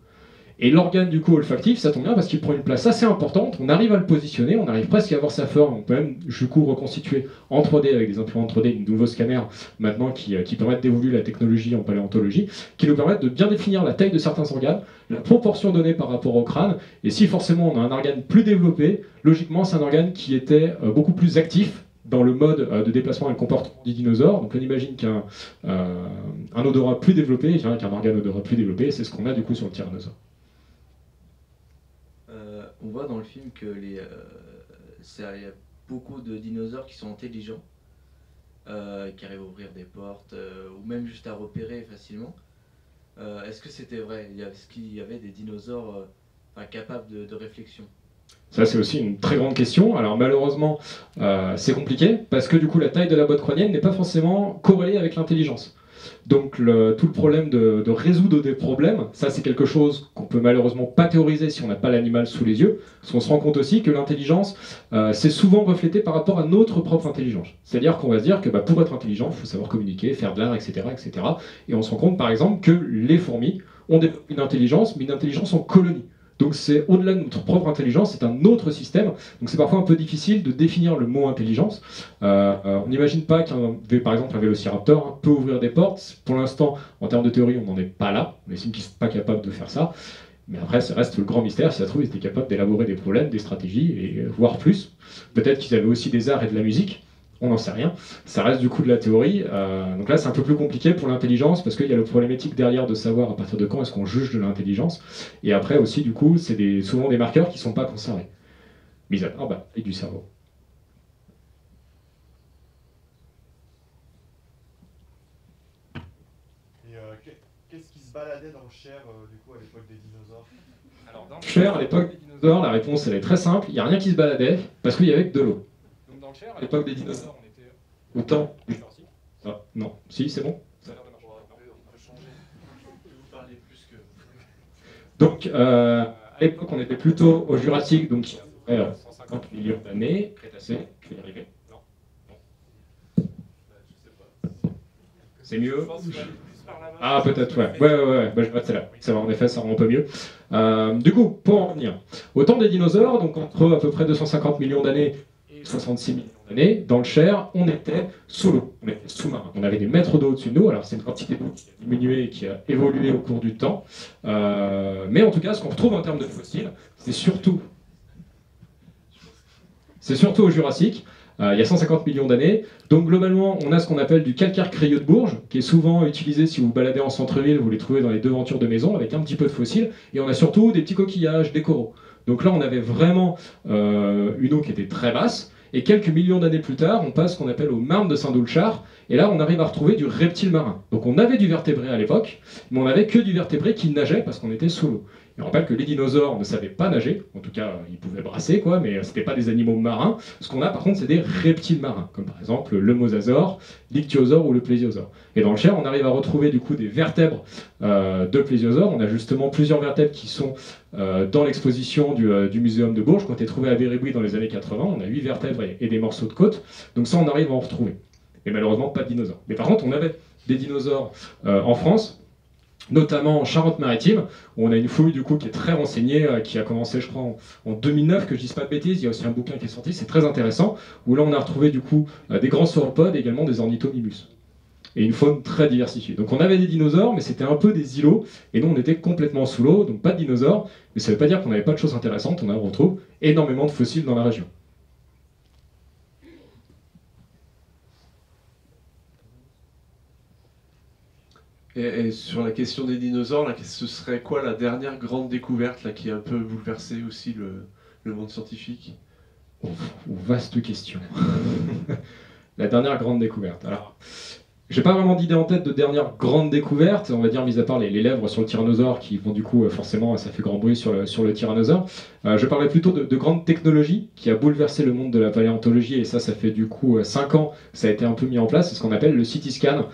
Et l'organe du coup olfactif, ça tombe bien parce qu'il prend une place assez importante, on arrive à le positionner, on arrive presque à avoir sa forme, on peut même du coup reconstituer en 3D avec des imprimantes 3D, de nouveaux scanners maintenant qui permettent d'évoluer la technologie en paléontologie, qui nous permettent de bien définir la taille de certains organes, la proportion donnée par rapport au crâne, et si forcément on a un organe plus développé, logiquement c'est un organe qui était beaucoup plus actif dans le mode de déplacement et le comportement des dinosaures. Donc on imagine qu'un odorat plus développé vient avec un organe odorat plus développé, et c'est ce qu'on a du coup sur le tyrannosaure. On voit dans le film que il y a beaucoup de dinosaures qui sont intelligents, qui arrivent à ouvrir des portes, ou même juste à repérer facilement. Est-ce que c'était vrai? Est-ce qu'il y avait des dinosaures capables de réflexion? Ça, c'est aussi une très grande question. Alors malheureusement, c'est compliqué, parce que du coup, la taille de la boîte crânienne n'est pas forcément corrélée avec l'intelligence. Donc tout le problème de résoudre des problèmes, ça c'est quelque chose qu'on peut malheureusement pas théoriser si on n'a pas l'animal sous les yeux, parce qu'on se rend compte aussi que l'intelligence, c'est souvent reflété par rapport à notre propre intelligence. C'est-à-dire qu'on va se dire que pour être intelligent, il faut savoir communiquer, faire de l'art, etc., etc. Et on se rend compte par exemple que les fourmis ont une intelligence, mais une intelligence en colonie. Donc c'est au-delà de notre propre intelligence, c'est un autre système. Donc c'est parfois un peu difficile de définir le mot intelligence. On n'imagine pas par exemple un vélociraptor peut ouvrir des portes. Pour l'instant, en termes de théorie, on n'en est pas là. On estime qu'ils ne sont pas capables de faire ça. Mais après, ça reste le grand mystère. Si ça se trouve, ils étaient capables d'élaborer des problèmes, des stratégies, et voire plus. Peut-être qu'ils avaient aussi des arts et de la musique. On n'en sait rien. Ça reste du coup de la théorie. Donc là, c'est un peu plus compliqué pour l'intelligence parce qu'il y a le problématique derrière de savoir à partir de quand est-ce qu'on juge de l'intelligence. Et après aussi, du coup, c'est souvent des marqueurs qui ne sont pas conservés. Mis à part et du cerveau. Et qu'est-ce qui se baladait dans le Cher du coup à l'époque des dinosaures? Alors dans le Cher, à l'époque des dinosaures, la réponse elle est très simple. Il n'y a rien qui se baladait parce qu'il y avait que de l'eau. Donc dans le Cher, à l'époque des dinosaures, on était au temps. Ah, non, si, c'est bon. Ça a l'air de marcher. On peut changer. Vous parlez plus que. Donc, à l'époque, on était plutôt au Jurassique, donc il y a 150 millions d'années. Crétacé, je vais y arriver. Non. C'est mieux. Ah, peut-être, ouais. Ouais. Je vois celle-là. Ça va, en effet, ça rend un peu mieux. Du coup, pour en revenir, au temps des dinosaures, donc entre à peu près 250 millions d'années et 66 millions d'années, dans le Cher, on était sous l'eau, on était sous-marin. On avait des mètres d'eau au-dessus de nous, alors c'est une quantité d'eau qui a diminué et qui a évolué au cours du temps. Mais en tout cas, ce qu'on retrouve en termes de fossiles, c'est surtout au Jurassique. Il y a 150 millions d'années. Donc globalement, on a ce qu'on appelle du calcaire crayeux de Bourges, qui est souvent utilisé si vous baladez en centre-ville, vous les trouvez dans les devantures de maisons, avec un petit peu de fossiles. Et on a surtout des petits coquillages, des coraux. Donc là, on avait vraiment une eau qui était très basse. Et quelques millions d'années plus tard, on passe ce qu'on appelle au marne de Saint-Doulchard. Et là, on arrive à retrouver du reptile marin. Donc on avait du vertébré à l'époque, mais on n'avait que du vertébré qui nageait parce qu'on était sous l'eau. Et on rappelle que les dinosaures ne savaient pas nager, en tout cas ils pouvaient brasser, quoi, mais ce n'étaient pas des animaux marins. Ce qu'on a par contre, c'est des reptiles marins, comme par exemple le mosasaure, l'ichthyosaure ou le plésiosaure. Et dans le Cher, on arrive à retrouver du coup des vertèbres de plésiosaures. On a justement plusieurs vertèbres qui sont dans l'exposition du Muséum de Bourges, qui ont été trouvées à Bérébouy dans les années 80. On a 8 vertèbres et des morceaux de côte. Donc ça, on arrive à en retrouver. Et malheureusement, pas de dinosaures. Mais par contre, on avait des dinosaures en France, notamment en Charente-Maritime, où on a une fouille du coup qui est très renseignée, qui a commencé je crois en 2009, que je dise pas de bêtises. Il y a aussi un bouquin qui est sorti, c'est très intéressant, où là on a retrouvé du coup des grands sauropodes et également des ornithomimus. Et une faune très diversifiée. Donc on avait des dinosaures, mais c'était un peu des îlots, et nous on était complètement sous l'eau, donc pas de dinosaures, mais ça ne veut pas dire qu'on n'avait pas de choses intéressantes. On retrouve énormément de fossiles dans la région. Et sur la question des dinosaures, là, ce serait quoi la dernière grande découverte là, qui a un peu bouleversé aussi le monde scientifique? Vaste question. La dernière grande découverte. Alors, j'ai pas vraiment d'idée en tête de dernière grande découverte, on va dire, mis à part les lèvres sur le tyrannosaure qui vont du coup, forcément, ça fait grand bruit sur le tyrannosaure. Je parlais plutôt de grandes technologies qui a bouleversé le monde de la paléontologie, et ça fait du coup 5 ans que ça a été un peu mis en place, c'est ce qu'on appelle le CT scan.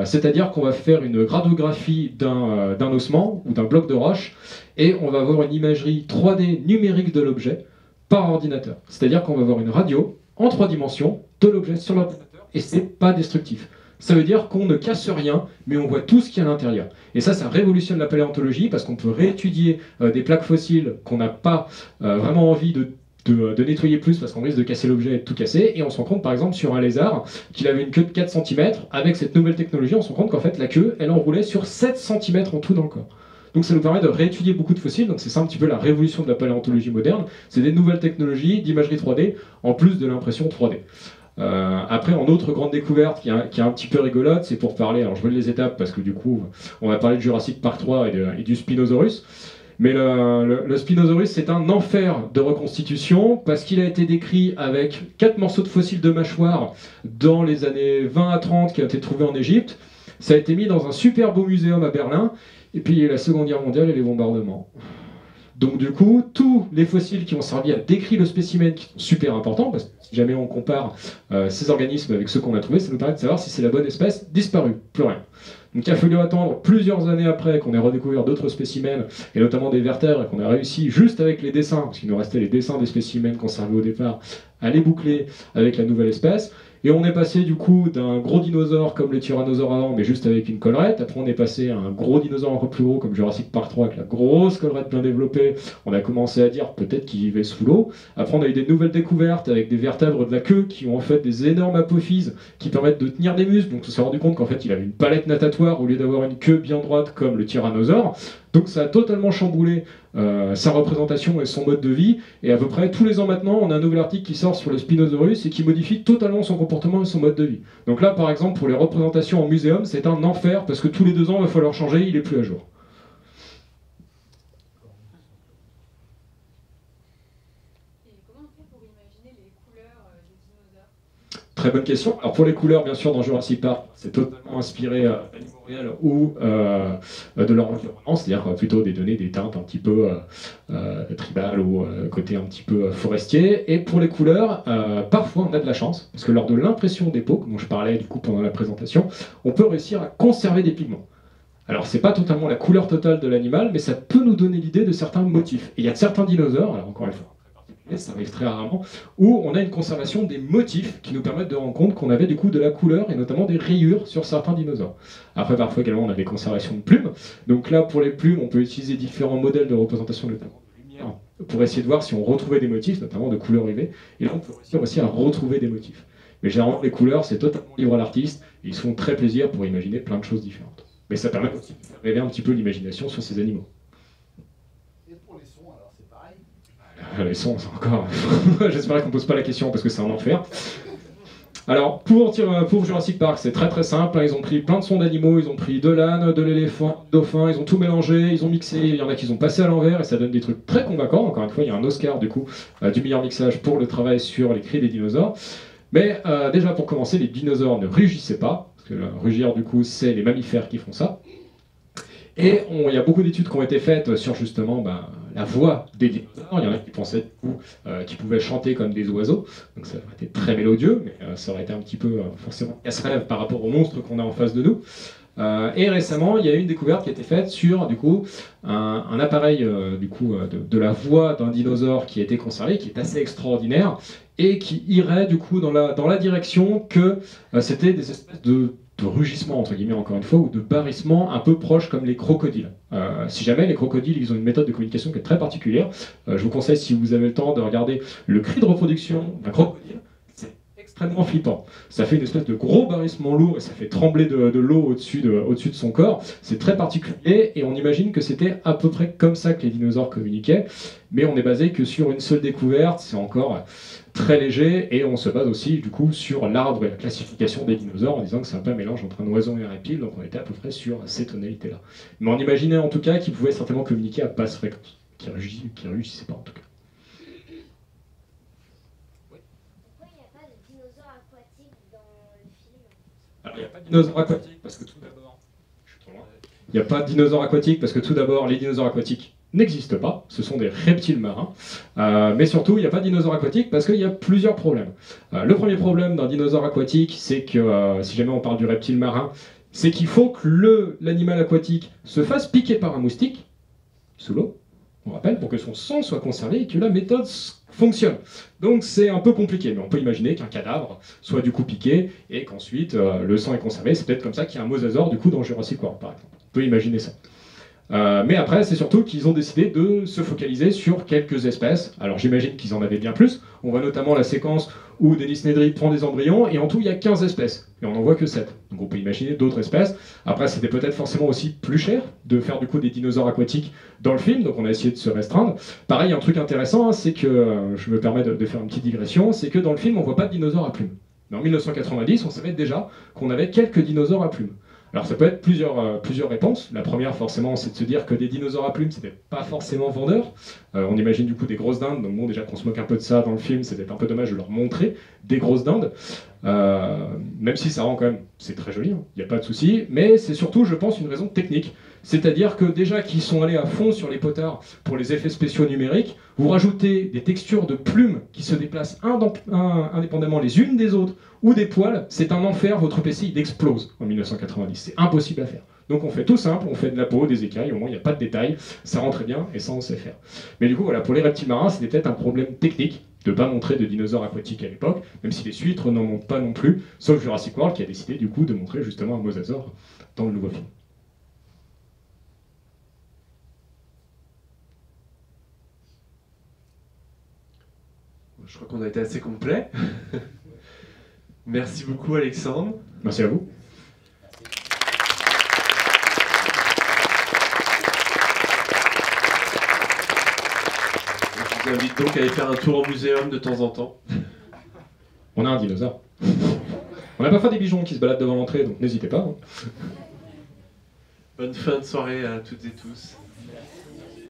C'est-à-dire qu'on va faire une radiographie d'un ossement ou d'un bloc de roche, et on va avoir une imagerie 3D numérique de l'objet par ordinateur. C'est-à-dire qu'on va avoir une radio en 3 dimensions de l'objet sur l'ordinateur, et c'est pas destructif. Ça veut dire qu'on ne casse rien, mais on voit tout ce qu'il y a à l'intérieur. Et ça révolutionne la paléontologie, parce qu'on peut réétudier des plaques fossiles qu'on n'a pas vraiment envie de nettoyer plus, parce qu'on risque de casser l'objet et de tout casser. Et on se rend compte, par exemple, sur un lézard, qu'il avait une queue de 4 cm. Avec cette nouvelle technologie, on se rend compte qu'en fait, la queue, elle enroulait sur 7 cm en tout dans le corps. Donc ça nous permet de réétudier beaucoup de fossiles, donc c'est ça un petit peu la révolution de la paléontologie moderne. C'est des nouvelles technologies d'imagerie 3D, en plus de l'impression 3D. Après, en autre grande découverte qui est un petit peu rigolote, c'est pour parler, alors je veux les étapes parce que du coup, on va parler de Jurassic Park 3 et du Spinosaurus. Mais le Spinosaurus, c'est un enfer de reconstitution parce qu'il a été décrit avec 4 morceaux de fossiles de mâchoire dans les années 20 à 30 qui ont été trouvés en Égypte. Ça a été mis dans un super beau muséum à Berlin. Et puis il y a eu la Seconde Guerre mondiale et les bombardements. Donc du coup, tous les fossiles qui ont servi à décrire le spécimen, qui sont super importants, parce que si jamais on compare ces organismes avec ceux qu'on a trouvés, ça nous permet de savoir si c'est la bonne espèce, disparue, plus rien. Donc il a fallu attendre plusieurs années après qu'on ait redécouvert d'autres spécimens, et notamment des vertèbres, et qu'on a réussi, juste avec les dessins, parce qu'il nous restait les dessins des spécimens conservés au départ, à les boucler avec la nouvelle espèce. Et on est passé du coup d'un gros dinosaure comme le tyrannosaure avant, mais juste avec une collerette. Après on est passé à un gros dinosaure encore plus gros comme Jurassic Park 3 avec la grosse collerette bien développée. On a commencé à dire peut-être qu'il vivait sous l'eau. Après on a eu des nouvelles découvertes avec des vertèbres de la queue qui ont en fait des énormes apophyses qui permettent de tenir des muscles. Donc on s'est rendu compte qu'en fait il avait une palette natatoire au lieu d'avoir une queue bien droite comme le tyrannosaure. Donc ça a totalement chamboulé sa représentation et son mode de vie, et à peu près tous les ans maintenant, on a un nouvel article qui sort sur le Spinosaurus et qui modifie totalement son comportement et son mode de vie. Donc là, par exemple, pour les représentations en muséum, c'est un enfer, parce que tous les 2 ans, il va falloir changer, il est plus à jour. Et comment on fait pour imaginer les couleurs des dinosaures? Très bonne question. Alors pour les couleurs, bien sûr, dans Jurassic Park, c'est totalement inspiré d'animaux réels ou de leur environnement, c'est-à-dire plutôt des données, des teintes un petit peu tribales ou côté un petit peu forestier. Et pour les couleurs, parfois on a de la chance, parce que lors de l'impression des peaux, dont je parlais du coup pendant la présentation, on peut réussir à conserver des pigments. Alors c'est pas totalement la couleur totale de l'animal, mais ça peut nous donner l'idée de certains motifs. Et il y a certains dinosaures, alors encore une fois, ça arrive très rarement, où on a une conservation des motifs qui nous permettent de rendre compte qu'on avait du coup de la couleur et notamment des rayures sur certains dinosaures. Après, parfois également, on a des conservations de plumes. Donc là, pour les plumes, on peut utiliser différents modèles de représentation, notamment de lumière, pour essayer de voir si on retrouvait des motifs, notamment de couleurs UV. Et là, on peut réussir aussi à retrouver des motifs. Mais généralement, les couleurs, c'est totalement libre à l'artiste, et ils se font très plaisir pour imaginer plein de choses différentes. Mais ça permet aussi de faire rêver un petit peu l'imagination sur ces animaux. Les sons, c'est encore... J'espère qu'on ne pose pas la question parce que c'est un enfer. Alors, pour Jurassic Park, c'est très très simple. Ils ont pris plein de sons d'animaux, ils ont pris de l'âne, de l'éléphant, du dauphin, ils ont tout mélangé, ils ont mixé, il y en a qui ont passé à l'envers et ça donne des trucs très convaincants. Encore une fois, il y a un Oscar du coup du meilleur mixage pour le travail sur les cris des dinosaures. Mais déjà pour commencer, les dinosaures ne rugissaient pas, parce que rugir du coup, c'est les mammifères qui font ça. Et il y a beaucoup d'études qui ont été faites sur justement la voix des dinosaures. Il y en a qui pensaient qu'ils pouvaient chanter comme des oiseaux, donc ça aurait été très mélodieux, mais ça aurait été un petit peu forcément casse-rêve par rapport aux monstres qu'on a en face de nous. Et récemment, il y a eu une découverte qui a été faite sur du coup, un appareil de la voix d'un dinosaure qui a été conservé, qui est assez extraordinaire, et qui irait du coup dans la direction que c'était des espèces de rugissement, entre guillemets, encore une fois, ou de barrissement un peu proche comme les crocodiles. Si jamais les crocodiles, ils ont une méthode de communication qui est très particulière, je vous conseille, si vous avez le temps, de regarder le cri de reproduction d'un crocodile. C'est extrêmement flippant. Ça fait une espèce de gros barrissement lourd et ça fait trembler de l'eau au-dessus de son corps. C'est très particulier et on imagine que c'était à peu près comme ça que les dinosaures communiquaient, mais on est basé que sur une seule découverte, c'est encore très léger et on se base aussi du coup sur l'arbre et la classification des dinosaures en disant que c'est un peu un mélange entre un oiseau et un reptile, donc on était à peu près sur ces tonalités-là. Mais on imaginait en tout cas qu'ils pouvaient certainement communiquer à basse fréquence, qui réussissait pas en tout cas. Alors, il n'y a pas de dinosaures aquatiques parce que tout d'abord, je suis trop loin. Il n'y a pas de dinosaures aquatiques parce que tout d'abord, les dinosaures aquatiques n'existent pas, ce sont des reptiles marins. Mais surtout, il n'y a pas de dinosaures aquatiques parce qu'il y a plusieurs problèmes. Le premier problème d'un dinosaure aquatique, c'est que, si jamais on parle du reptile marin, c'est qu'il faut que l'animal aquatique se fasse piquer par un moustique, sous l'eau, on rappelle, pour que son sang soit conservé et que la méthode fonctionne. Donc c'est un peu compliqué, mais on peut imaginer qu'un cadavre soit du coup piqué et qu'ensuite le sang est conservé. C'est peut-être comme ça qu'il y a un mosasaure du coup dans Jurassic World par exemple. On peut imaginer ça. Mais après, c'est surtout qu'ils ont décidé de se focaliser sur quelques espèces. Alors j'imagine qu'ils en avaient bien plus. On voit notamment la séquence où Dennis Nedry prend des embryons, et en tout il y a 15 espèces, et on n'en voit que 7. Donc on peut imaginer d'autres espèces. Après c'était peut-être forcément aussi plus cher de faire du coup des dinosaures aquatiques dans le film, donc on a essayé de se restreindre. Pareil, un truc intéressant, c'est que, je me permets de faire une petite digression, c'est que dans le film on voit pas de dinosaures à plumes. Mais en 1990, on savait déjà qu'on avait quelques dinosaures à plumes. Alors ça peut être plusieurs réponses. La première forcément c'est de se dire que des dinosaures à plumes c'était pas forcément vendeur. On imagine du coup des grosses dindes, donc bon déjà qu'on se moque un peu de ça dans le film, c'était un peu dommage de leur montrer des grosses dindes. Même si ça rend quand même, c'est très joli, il n'y a pas de souci, mais c'est surtout je pense une raison technique. C'est-à-dire que déjà qu'ils sont allés à fond sur les potards pour les effets spéciaux numériques, vous rajoutez des textures de plumes qui se déplacent indépendamment les unes des autres, ou des poils, c'est un enfer, votre PC il explose en 1990, c'est impossible à faire. Donc on fait tout simple, on fait de la peau, des écailles, au moins il n'y a pas de détails, ça rend très bien et ça on sait faire. Mais du coup voilà, pour les reptiles marins c'était peut-être un problème technique de ne pas montrer de dinosaures aquatiques à l'époque, même si les huîtres n'en montrent pas non plus, sauf Jurassic World qui a décidé du coup de montrer justement un mosasaure dans le nouveau film. Je crois qu'on a été assez complet. Merci beaucoup Alexandre. Merci à vous. Je vous invite donc à aller faire un tour au muséum de temps en temps. On a un dinosaure. On a parfois des pigeons qui se baladent devant l'entrée, donc n'hésitez pas. Bonne fin de soirée à toutes et tous. Merci.